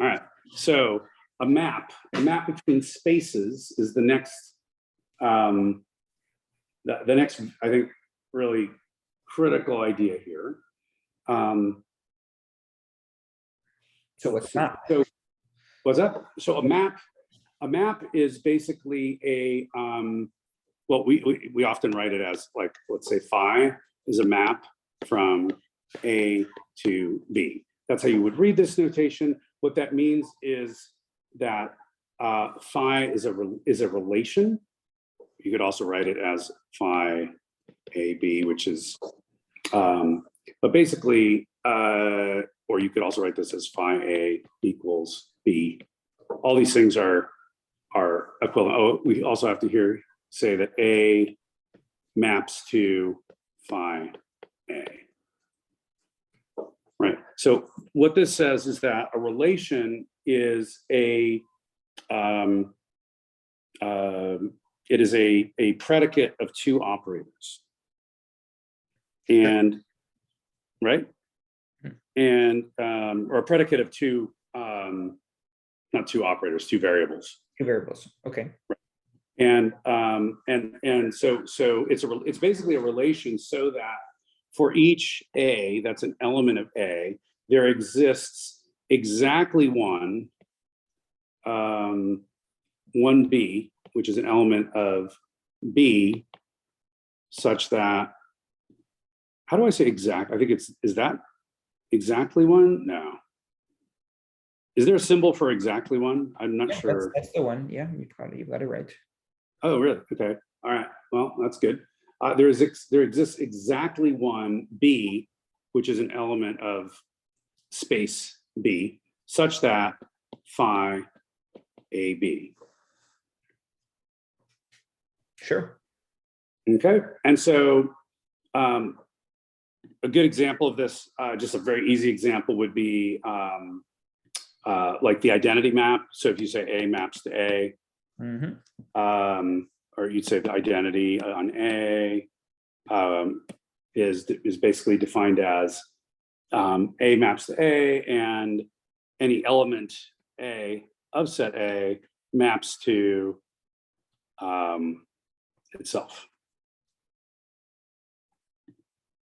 All right. So a map between spaces is the next, the next, I think, really critical idea here. So what's that? So what's that? So a map is basically a well, we often write it as, like, let's say phi is a map from A to B. That's how you would read this notation. What that means is that phi is a relation. You could also write it as phi AB, which is, but basically, or you could also write this as phi A equals B. All these things are equivalent. Oh, we also have to say that A maps to phi A. Right. So what this says is that a relation is it is a predicate of two operators. And right. And or a predicate of two, not two operators, two variables. Two variables. Okay. And so it's basically a relation, so that for each A that's an element of A, there exists exactly one B, which is an element of B, such that, how do I say exact? I think is that exactly one? No. Is there a symbol for exactly one? I'm not sure. That's the one. Yeah, you got it right. Oh, really? Okay. All right. Well, that's good. There exists exactly one B, which is an element of space B, such that phi AB. Sure. Okay. And so a good example of this, just a very easy example, would be like the identity map. So if you say A maps to A, or you'd say the identity on A is basically defined as A maps to A, and any element A of set A maps to itself.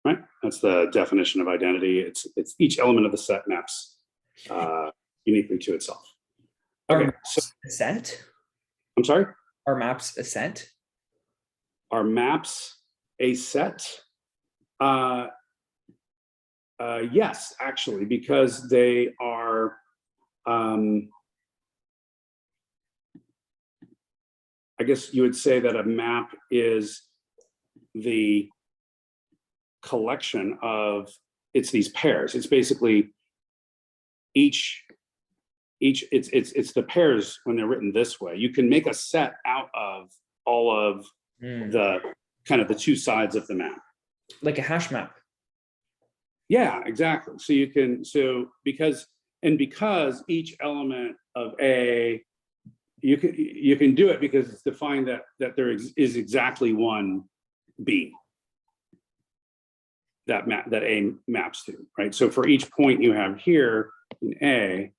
Right? That's the definition of identity. It's each element of the set maps uniquely to itself. Okay. So, a set? I'm sorry? Are maps a set? Are maps a set? Yes, actually, because they are, I guess you would say that a map is the collection of, it's these pairs. It's basically it's the pairs when they're written this way. You can make a set out of all of the kind of the two sides of the map. Like a hash map. Yeah, exactly. So you can, because each element of A, you can do it because it's defined that there is exactly one B that A maps to, right? So for each point you have here in A,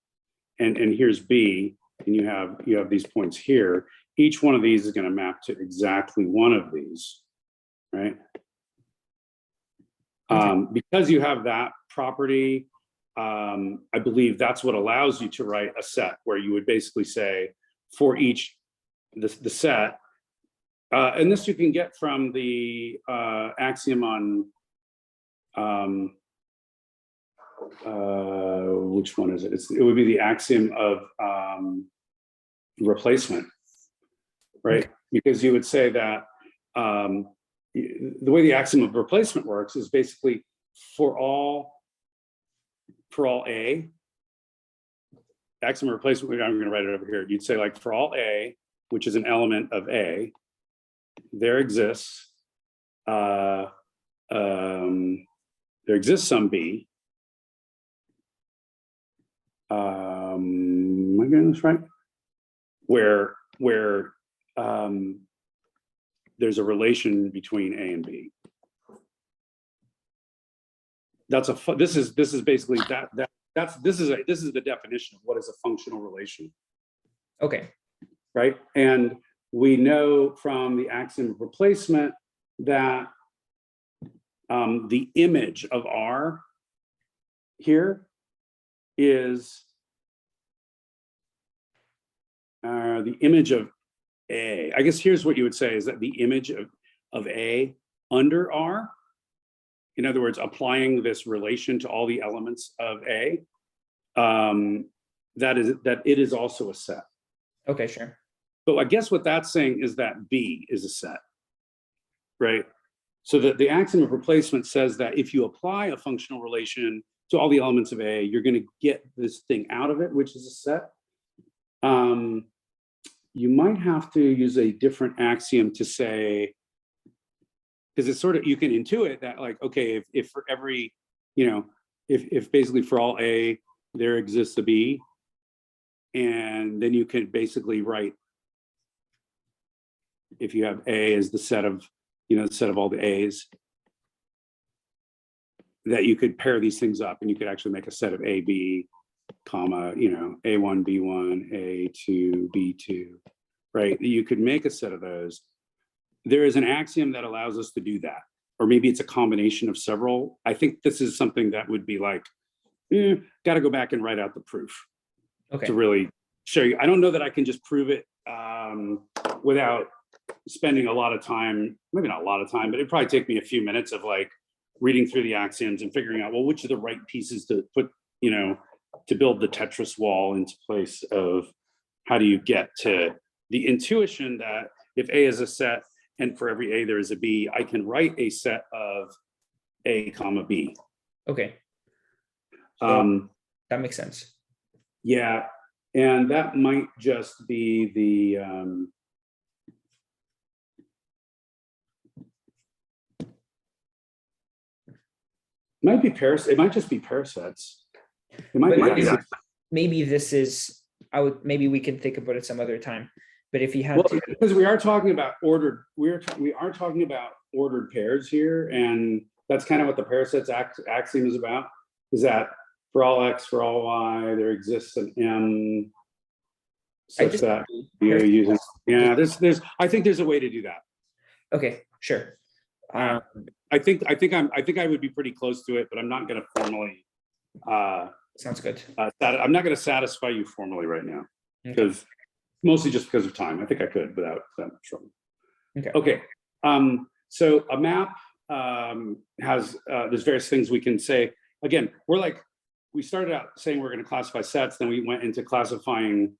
and here's B, and you have these points here, each one of these is going to map to exactly one of these, right? Because you have that property, I believe that's what allows you to write a set where you would basically say for each the set, and this you can get from the axiom on which one is it? It would be the axiom of replacement, right? Okay. Because you would say that the way the axiom of replacement works is basically for all A, axiom of replacement, I'm going to write it over here. You'd say, like, for all A, which is an element of A, there exists some B. Am I getting this right? Where there's a relation between A and B. This is basically this is the definition of what is a functional relation. Okay. Right, and we know from the axiom of replacement that the image of R here is the image of A. I guess here's what you would say is that the image of A under R, in other words, applying this relation to all the elements of A, that it is also a set. Okay, sure. So I guess what that's saying is that B is a set, right? So that the axiom of replacement says that if you apply a functional relation to all the elements of A, you're going to get this thing out of it, which is a set. You might have to use a different axiom to say, because it's sort of, you can intuit that like, okay, if for every, if basically for all A, there exists a B, and then you can basically write, if you have A as the set of, the set of all the A's, that you could pair these things up and you could actually make a set of A, B, comma, A1, B1, A2, B2, right? You could make a set of those. There is an axiom that allows us to do that. Or maybe it's a combination of several. I think this is something that would be like, got to go back and write out the proof to really show you. I don't know that I can just prove it without spending a lot of time, maybe not a lot of time, but it'd probably take me a few minutes of like reading through the axioms and figuring out, well, which are the right pieces to put, to build the Tetris wall into place of how do you get to the intuition that if A is a set and for every A there is a B, I can write a set of A comma B. Okay. So that makes sense. Yeah. And that might just be the, might be pairs. It might just be pair sets. It might be that. Maybe this is, maybe we can think about it some other time. But if you have because we are talking about ordered, we are talking about ordered pairs here, and that's kind of what the pair sets axiom is about. Is that for all X, for all Y, there exists an M such that you're using. Yeah, there's. I think there's a way to do that. Okay, sure. I think I would be pretty close to it, but I'm not going to formally. Sounds good. I'm not going to satisfy you formally right now, because mostly just because of time. I think I could without that much trouble. Okay. So a map has there's various things we can say. Again, we started out saying we're going to classify sets, then we went into classifying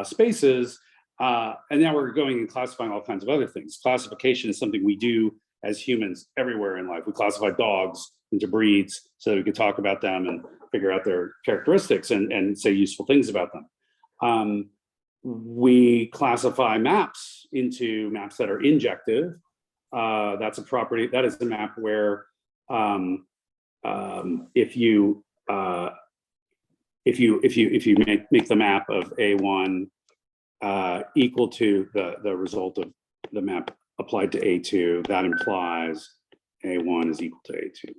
spaces, and now we're going and classifying all kinds of other things. Classification is something we do as humans everywhere in life. We classify dogs into breeds so that we can talk about them and figure out their characteristics and say useful things about them. We classify maps into maps that are injective. That's a property, that is the map where if you make the map of A1 equal to the result of the map applied to A2, that implies A1 is equal to A2,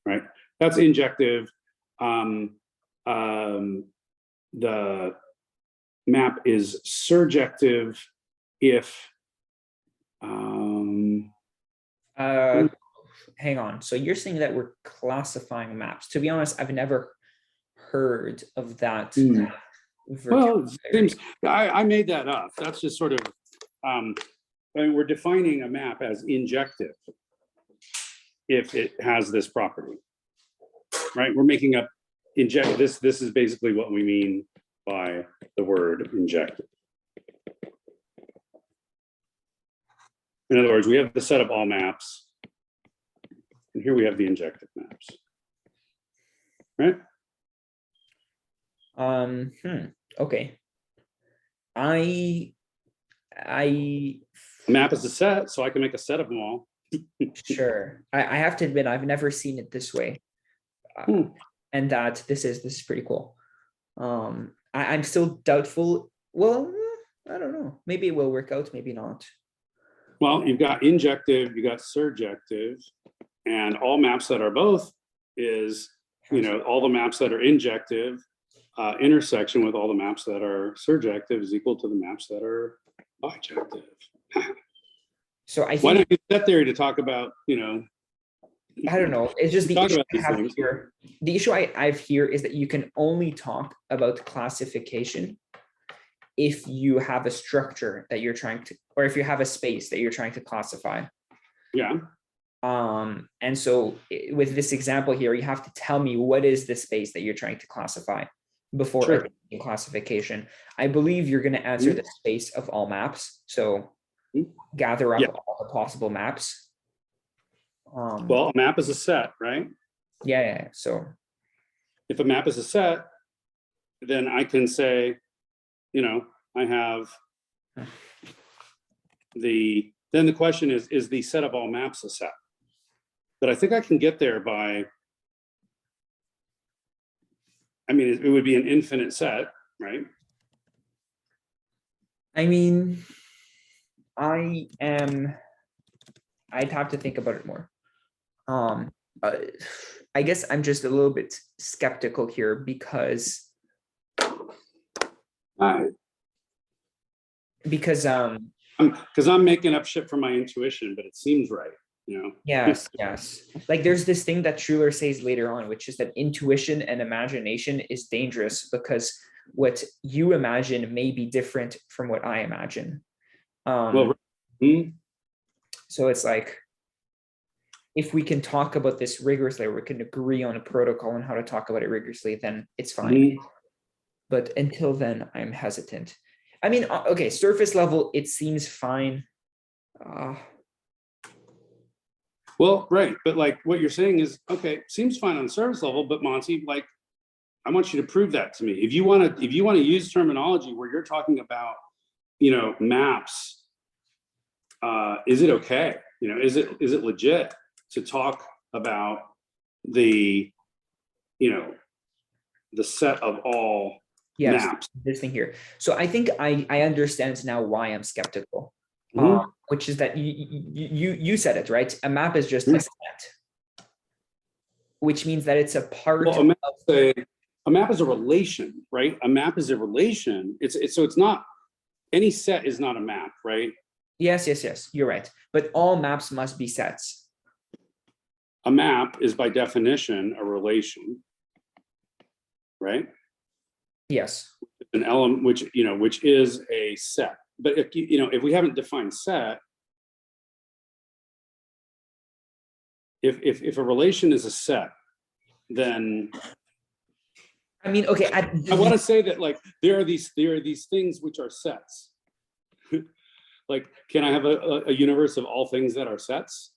right? That's injective. The map is surjective if hang on. So you're saying that we're classifying maps. To be honest, I've never heard of that. Well, I made that up. That's just sort of, we're defining a map as injective if it has this property, right? We're making up inject. This is basically what we mean by the word injective. In other words, we have the set of all maps, and here we have the injective maps, right? Okay. A map is a set, so I can make a set of them all. Sure. I have to admit, I've never seen it this way. And that this is pretty cool. I'm still doubtful. Well, I don't know. Maybe it will work out, maybe not. Well, you've got injective, you got surjective, and all maps that are both is, all the maps that are injective intersection with all the maps that are surjective is equal to the maps that are bijective. So I think, why don't you use set theory to talk about, I don't know. It's just the issue I have things. here. The issue I have here is that you can only talk about classification if you have a structure that you're trying to, or if you have a space that you're trying to classify. Yeah. And so with this example here, you have to tell me what is the space that you're trying to classify before Sure. attempting classification. I believe you're going to answer the space of all maps. So gather up all the possible maps. Well, a map is a set, right? Yeah. So if a map is a set, then I can say, you know, I have then the question is the set of all maps a set? But I think I can get there by, I mean, it would be an infinite set, right? I mean, I'd have to think about it more. I guess I'm just a little bit skeptical here because I'm making up shit from my intuition, but it seems right, you know? Yes. Like there's this thing that Schuller says later on, which is that intuition and imagination is dangerous because what you imagine may be different from what I imagine. So it's like, if we can talk about this rigorously, or we can agree on a protocol and how to talk about it rigorously, then it's fine. But until then, I'm hesitant. I mean, okay, surface level, it seems fine. Well, right, but like what you're saying is, okay, seems fine on the surface level, but Monty, like, I want you to prove that to me. If you want to use terminology where you're talking about, you know, maps, is it okay? You know, is it legit to talk about the, you know, the set of all maps? This thing here. So I think I understand now why I'm skeptical, which is that you said it, right? A map is just a set, which means that it's a part of a map is a relation, right? A map is a relation. So it's not, any set is not a map, right? Yes, you're right. But all maps must be sets. A map is by definition a relation, right? Yes. An element which is a set. But if we haven't defined set, if a relation is a set, then I mean, okay. I want to say that like there are these things which are sets. Like, can I have a universe of all things that are sets?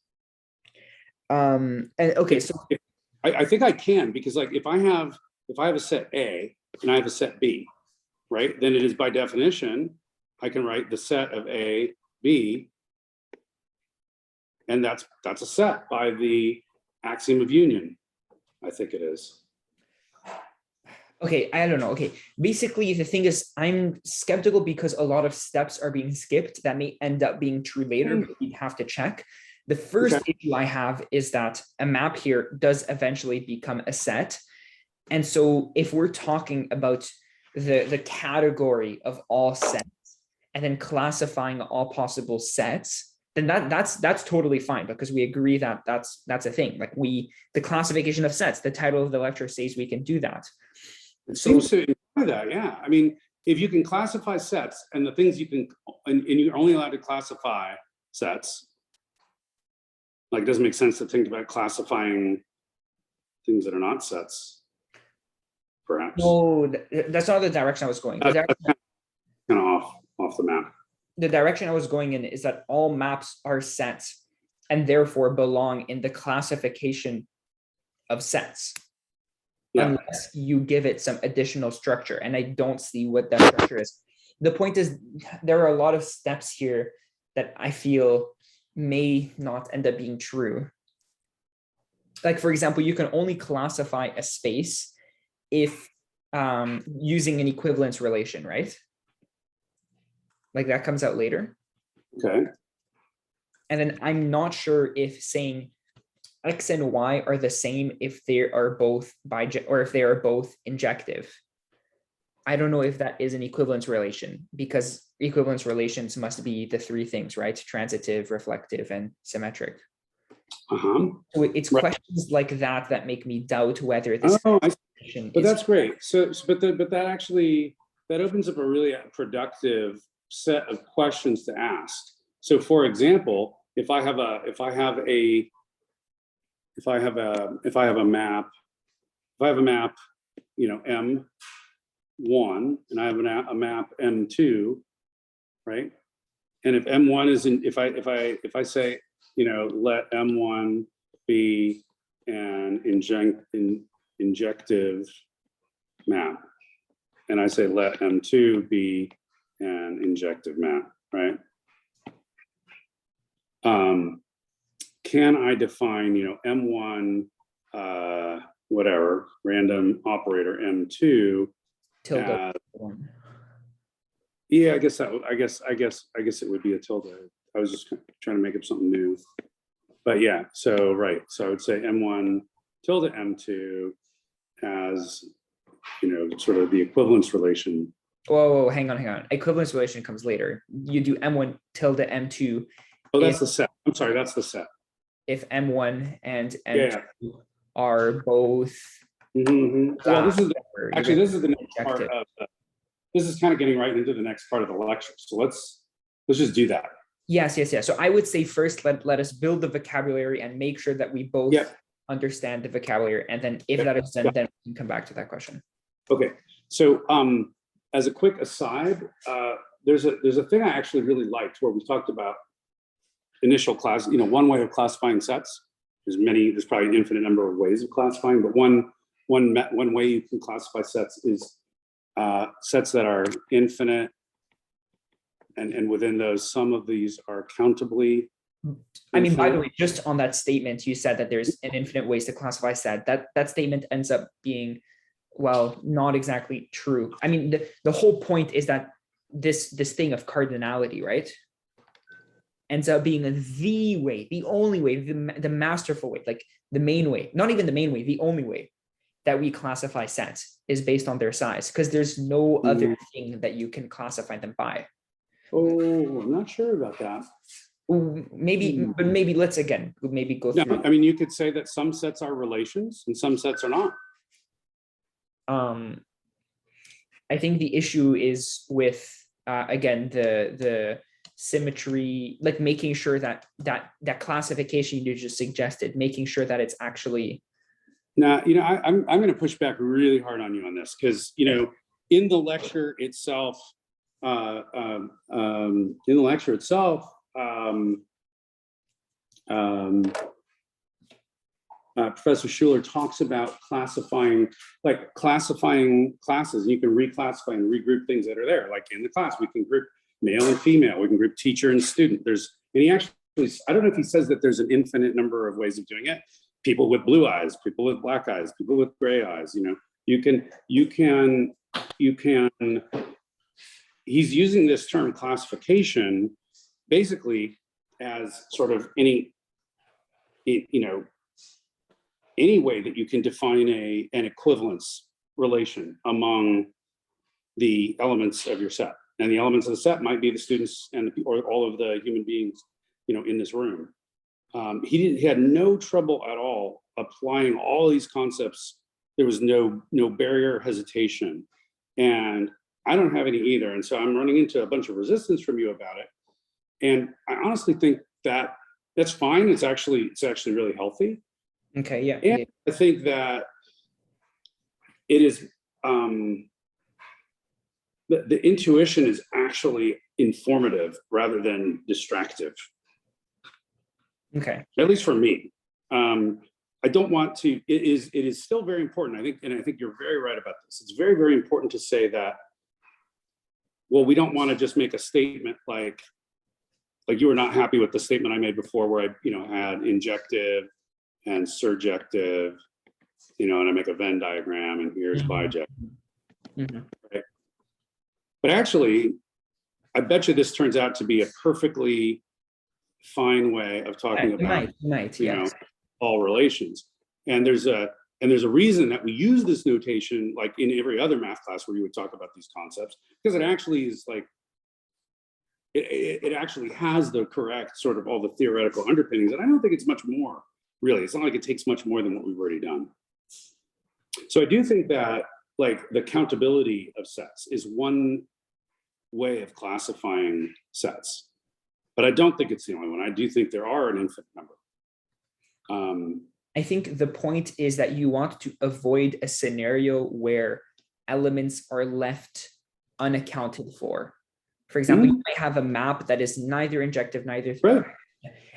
And okay, so I think I can, because like if I have a set A and I have a set B, right? Then it is by definition, I can write the set of A, B, and that's a set by the axiom of union. I think it is. Okay, I don't know. Okay, basically the thing is I'm skeptical because a lot of steps are being skipped that may end up being true later, but we have to check. The first issue I have is that a map here does eventually become a set. And so if we're talking about the category of all sets and then classifying all possible sets, then that's totally fine, because we agree that that's a thing. Like the classification of sets, the title of the lecture says we can do that. It seems to imply that, yeah. I mean, if you can classify sets and the things you can, and you're only allowed to classify sets, like it doesn't make sense to think about classifying things that are not sets, perhaps. No, that's not the direction I was going. That's kind of off the map. The direction I was going in is that all maps are sets and therefore belong in the classification of sets. Yeah. Unless you give it some additional structure. And I don't see what that structure is. The point is, there are a lot of steps here that I feel may not end up being true. Like, for example, you can only classify a space if using an equivalence relation, right? Like that comes out later. Okay. And then I'm not sure if saying X and Y are the same if they are both or if they are both injective. I don't know if that is an equivalence relation, because equivalence relations must be the three things, right? Transitive, reflective, and symmetric. So it's questions like that make me doubt whether this. But that's great. But that opens up a really productive set of questions to ask. So for example, if I have a map, you know, M1, and I have a map M2, right? And if M1 is in, if I say, you know, let M1 be an injective map, and I say let M2 be an injective map, right? Can I define, you know, M1, whatever, random operator M2 tilde. Yeah, I guess it would be a tilde. I was just trying to make up something new. But yeah, so right. So I would say M1 tilde M2 as, you know, sort of the equivalence relation. Whoa, hang on. Equivalence relation comes later. You do M1 tilde M2. Oh, that's the set. I'm sorry, that's the set. If M1 and M2 are both. Well, this is the next part of this is kind of getting right into the next part of the lecture. So let's just do that. Yes. So I would say first, let us build the vocabulary and make sure that we both understand the vocabulary. And then if that is done, then we can come back to that question. Okay. So as a quick aside, there's a thing I actually really liked where we talked about initial class, you know, one way of classifying sets. There's probably an infinite number of ways of classifying, but one way you can classify sets is sets that are infinite, and within those, some of these are countably. I mean, by the way, just on that statement, you said that there's an infinite ways to classify set. That statement ends up being, well, not exactly true. I mean, the whole point is that this thing of cardinality, right, ends up being the way, the only way, the masterful way, like the main way, not even the main way, the only way that we classify sets is based on their size, because there's no other thing that you can classify them by. Oh, I'm not sure about that. Maybe, but maybe let's maybe go through. I mean, you could say that some sets are relations and some sets are not. I think the issue is with again the symmetry, like making sure that classification you just suggested, making sure that it's actually. Now, you know, I'm going to push back really hard on you on this, because, you know, in the lecture itself, Professor Schuler talks about classifying classes. You can reclassify and regroup things that are there. Like in the class, we can group male and female. We can group teacher and student. And he actually, I don't know if he says that there's an infinite number of ways of doing it. People with blue eyes, people with black eyes, people with gray eyes. You know, you can. He's using this term classification basically as sort of any way that you can define an equivalence relation among the elements of your set. And the elements of the set might be the students or all of the human beings, you know, in this room. He had no trouble at all applying all these concepts. There was no barrier, hesitation, and I don't have any either. And so I'm running into a bunch of resistance from you about it. And I honestly think that that's fine. It's actually really healthy. Okay, yeah. And I think that it is the intuition is actually informative rather than distractive. Okay. At least for me. I don't want to, it is still very important, I think, and I think you're very right about this. It's very, very important to say that, well, we don't want to just make a statement like you were not happy with the statement I made before where I, you know, had injective and surjective, you know, and I make a Venn diagram and here's bijective. Right? But actually, I bet you this turns out to be a perfectly fine way of talking about you know, all relations. And there's a reason that we use this notation like in every other math class where you would talk about these concepts, because it actually is like it actually has the correct sort of all the theoretical underpinnings. And I don't think it's much more, really. It's not like it takes much more than what we've already done. So I do think that like the countability of sets is one way of classifying sets, but I don't think it's the only one. I do think there are an infinite number. I think the point is that you want to avoid a scenario where elements are left unaccounted for. For example, you might have a map that is neither injective, neither, Right.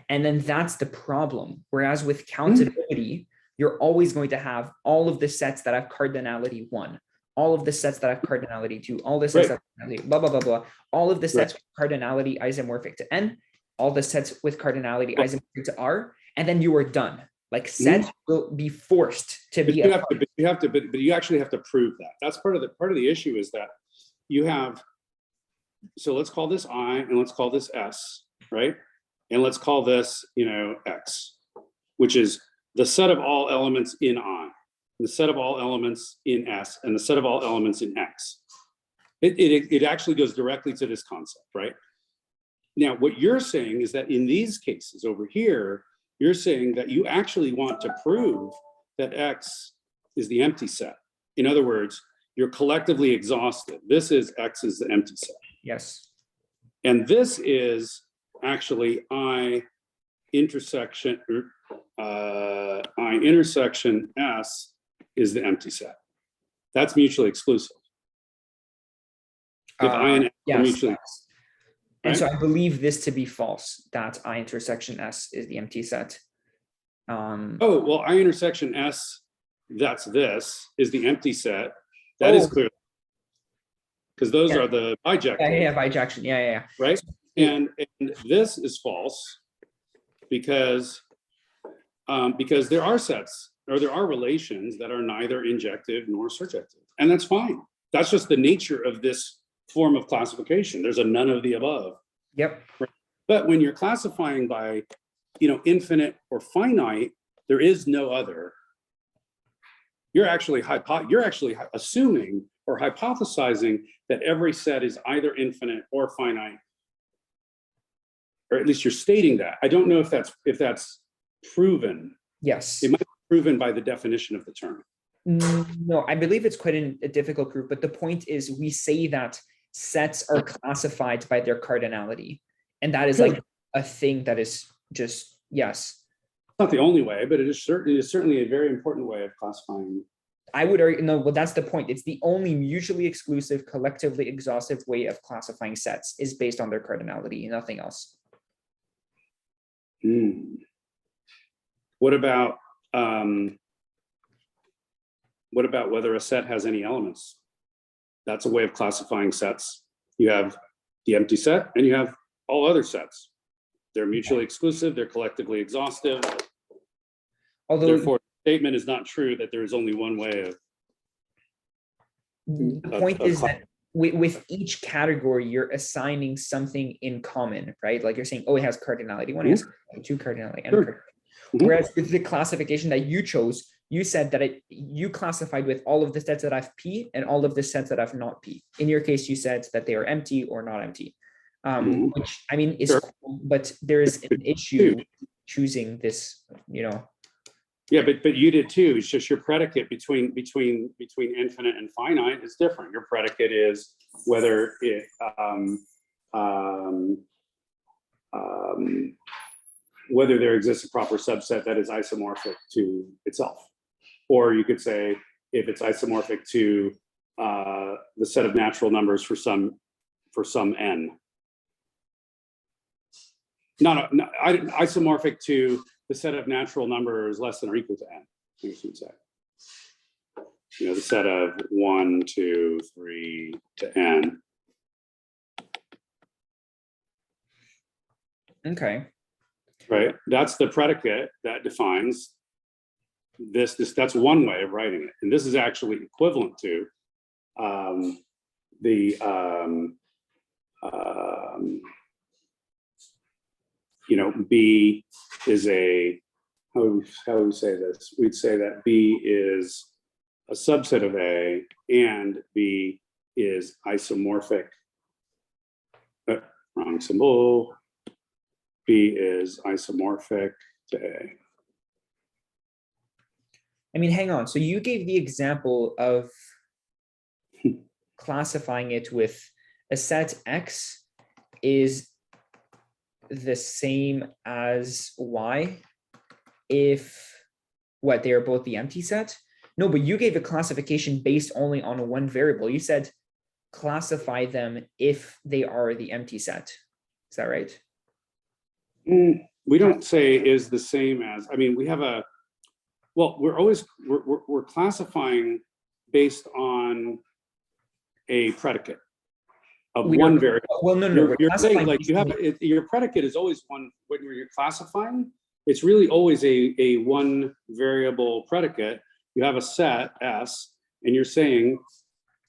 and then that's the problem. Whereas with countability, you're always going to have all of the sets that have cardinality 1, all of the sets that have cardinality 2, all the sets that have cardinality, blah, blah, blah, blah, all of the sets with cardinality isomorphic to N, all the sets with cardinality isomorphic to R, and then you are done. Like sets will be forced to be. But you actually have to prove that. That's part of the issue is that you have. So let's call this I and let's call this S, right? And let's call this, X, which is the set of all elements in I, the set of all elements in S, and the set of all elements in X. It actually goes directly to this concept, right? Now, what you're saying is that in these cases over here, you're saying that you actually want to prove that X is the empty set. In other words, you're collectively exhausted. This is X is the empty set. Yes. And this is actually I intersection S is the empty set. That's mutually exclusive. If I and X are mutually exclusive. And so I believe this to be false, that I intersection S is the empty set. Oh, well, I intersection S, this is the empty set. That is clear. Because those are the bijective. Yeah, bijection. Yeah. Right? And this is false because there are sets or there are relations that are neither injective nor surjective. And that's fine. That's just the nature of this form of classification. There's a none of the above. Yep. But when you're classifying by, infinite or finite, there is no other. You're actually assuming or hypothesizing that every set is either infinite or finite, or at least you're stating that. I don't know if that's proven. Yes. It might be proven by the definition of the term. No, I believe it's quite a difficult proof, but the point is we say that sets are classified by their cardinality. And that is like a thing that is just, yes. It's not the only way, but it is certainly a very important way of classifying. I would argue, no, well, that's the point. It's the only mutually exclusive, collectively exhaustive way of classifying sets is based on their cardinality, nothing else. What about whether a set has any elements? That's a way of classifying sets. You have the empty set and you have all other sets. They're mutually exclusive, they're collectively exhaustive. Although, therefore, the statement is not true that there is only one way of. The point is that with each category, you're assigning something in common, right? Like you're saying, oh, it has cardinality. One has two cardinality. And cardinality. Whereas with the classification that you chose, you said that you classified with all of the sets that have P and all of the sets that have not P. In your case, you said that they are empty or not empty, which I mean is cool, but there is an issue choosing this, Yeah, but you did too. It's just your predicate between infinite and finite is different. Your predicate is whether it whether there exists a proper subset that is isomorphic to itself, or you could say if it's isomorphic to the set of natural numbers for some n. Not isomorphic to the set of natural numbers less than or equal to n, you should say. The set of 1, 2, 3 to n. Okay. Right. That's the predicate that defines this. That's one way of writing it, and this is actually equivalent to B is a, how would we say this? We'd say that B is a subset of A and B is isomorphic. Wrong symbol. B is isomorphic to A. I mean, hang on. So you gave the example of classifying it with a set X is the same as Y if what, they are both the empty set? No, but you gave a classification based only on one variable. You said classify them if they are the empty set. Is that right? We don't say is the same as, I mean, we have a, well, we're classifying based on a predicate of one variable. Well, no. You're saying like you have, your predicate is always one, when you're classifying, it's really always a one variable predicate. You have a set S and you're saying,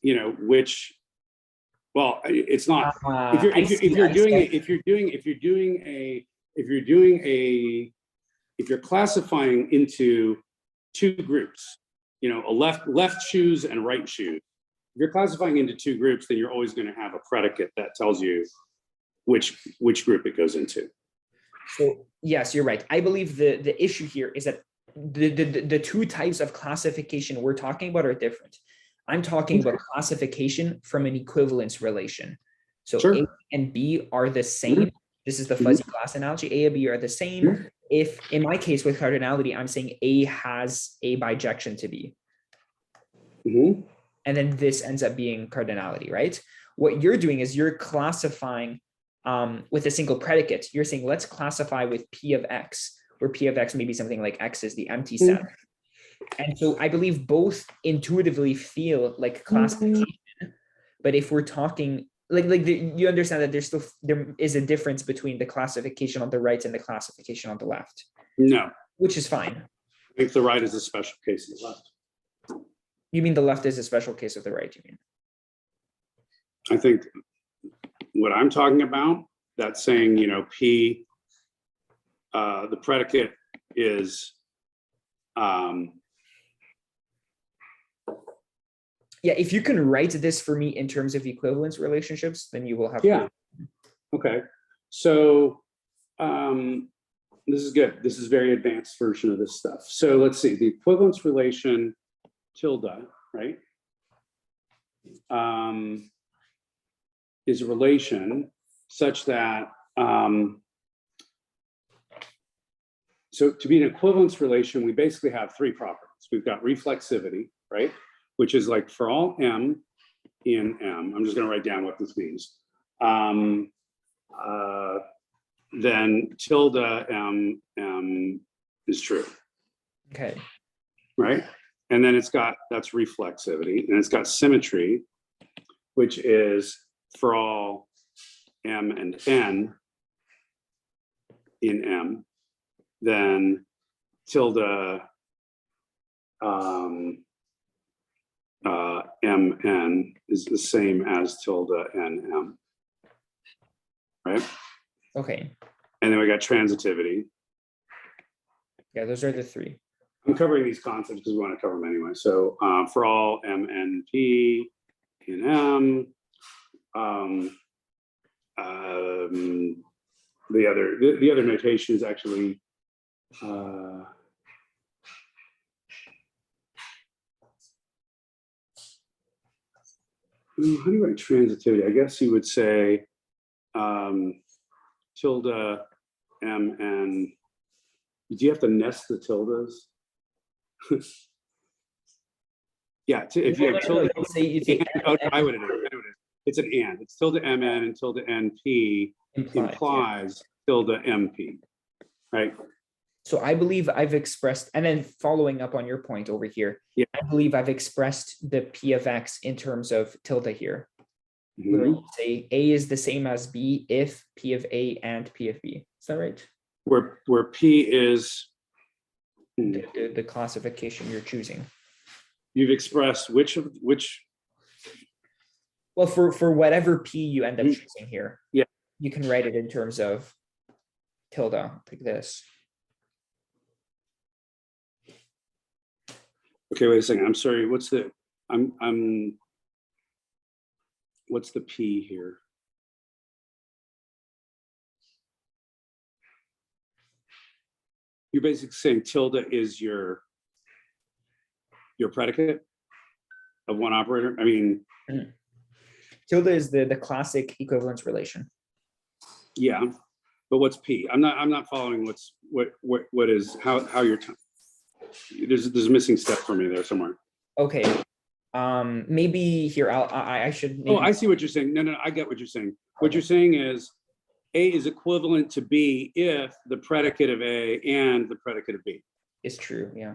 you know, which, well, it's not, if you're classifying into two groups, you know, a left shoes and right shoes. If you're classifying into two groups, then you're always going to have a predicate that tells you which group it goes into. So yes, you're right. I believe the issue here is that the two types of classification we're talking about are different. I'm talking about classification from an equivalence relation. So Sure. A and B are the same. This is the fuzzy class analogy. A and B are the same. If in my case with cardinality, I'm saying A has a bijection to B. And then this ends up being cardinality, right? What you're doing is you're classifying with a single predicate. You're saying, let's classify with P of X, where P of X may be something like X is the empty set. And so I believe both intuitively feel like classification, but if we're talking you understand that there is a difference between the classification on the right and the classification on the left. No. Which is fine. I think the right is a special case of the left. You mean the left is a special case of the right, you mean? I think what I'm talking about, that's saying, you know, P, the predicate is, yeah, if you can write this for me in terms of equivalence relationships, then you will have. Yeah. Okay. So this is good. This is a very advanced version of this stuff. So let's see, the equivalence relation tilde, right? Is a relation such that, so to be an equivalence relation, we basically have three properties. We've got reflexivity, right? Which is like for all M in M, I'm just gonna write down what this means. Then tilde M is true. Okay. Right? And then it's got, that's reflexivity, and it's got symmetry, which is for all M and N in M, then tilde MN is the same as tilde NM, right? Okay. And then we got transitivity. Yeah, those are the three. I'm covering these concepts because we want to cover them anyway. So for all MNP in M, the other notation is actually how do you write transitivity? I guess you would say tilde MN. Do you have to nest the tildes? Yeah, if you have tilde, I would have done it. It's an and. It's tilde MN and tilde NP implies tilde MP, right? So I believe I've expressed, and then following up on your point over here, yeah. I believe I've expressed the P of X in terms of tilde here. Where you say A is the same as B if P of A and P of B. Is that right? Where P is the classification you're choosing. You've expressed which. Well, for whatever P you end up choosing here, yeah, you can write it in terms of tilde like this. Okay, wait a second. I'm sorry. What's the what's the P here? You're basically saying tilde is your predicate of one operator. I mean, Tilde is the classic equivalence relation. Yeah, but what's P? I'm not following what is, how you're, there's a missing step for me there somewhere. Okay. Maybe here, I should maybe. Oh, I see what you're saying. No, I get what you're saying. What you're saying is A is equivalent to B if the predicate of A and the predicate of B. Is true, yeah.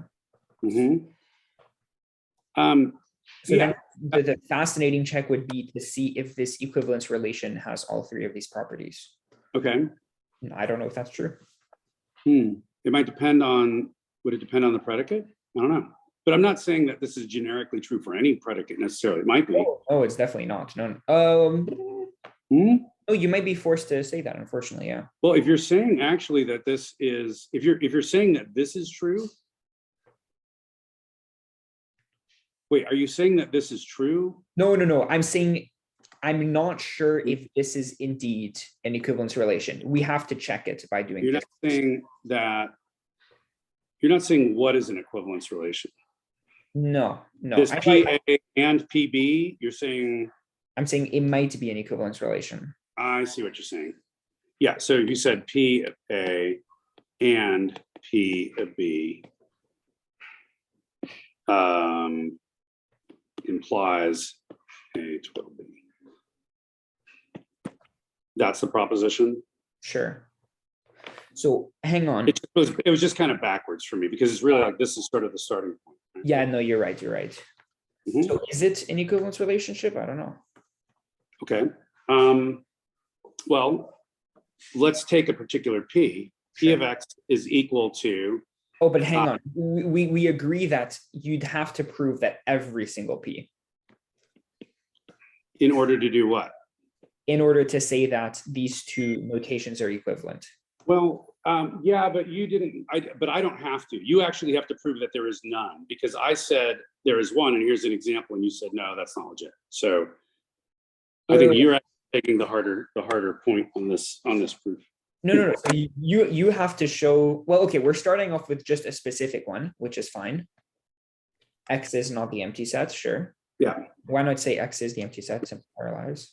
Mm-hmm. So Yeah. then the fascinating check would be to see if this equivalence relation has all three of these properties. Okay. I don't know if that's true. It might depend on, would it depend on the predicate? I don't know. But I'm not saying that this is generically true for any predicate necessarily. It might be. Oh, it's definitely not. No. Oh, you might be forced to say that, unfortunately, yeah. Well, if you're saying actually that this is, if you're saying that this is true, wait, are you saying that this is true? No. I'm saying I'm not sure if this is indeed an equivalence relation. We have to check it by doing You're this. not saying that, you're not saying what is an equivalence relation? No. This PA and PB, you're saying? I'm saying it might be an equivalence relation. I see what you're saying. Yeah, so you said P of A and P of B implies A 12B. That's the proposition? Sure. So hang on. It was just kind of backwards for me because it's really like this is sort of the starting point. Right? Yeah, no, you're right. Mm-hmm. So is it an equivalence relationship? I don't know. Okay. Well, let's take a particular P. P of X is equal to. Oh, but hang on. We agree that you'd have to prove that every single P. In order to do what? In order to say that these two notations are equivalent. Well, yeah, but you didn't, but I don't have to. You actually have to prove that there is none because I said there is one and here's an example and you said, no, that's not legit. So I think you're taking the harder point on this proof. No. So you have to show, well, okay, we're starting off with just a specific one, which is fine. X is not the empty set, sure. Yeah. Why not say X is the empty set, simplify our lives?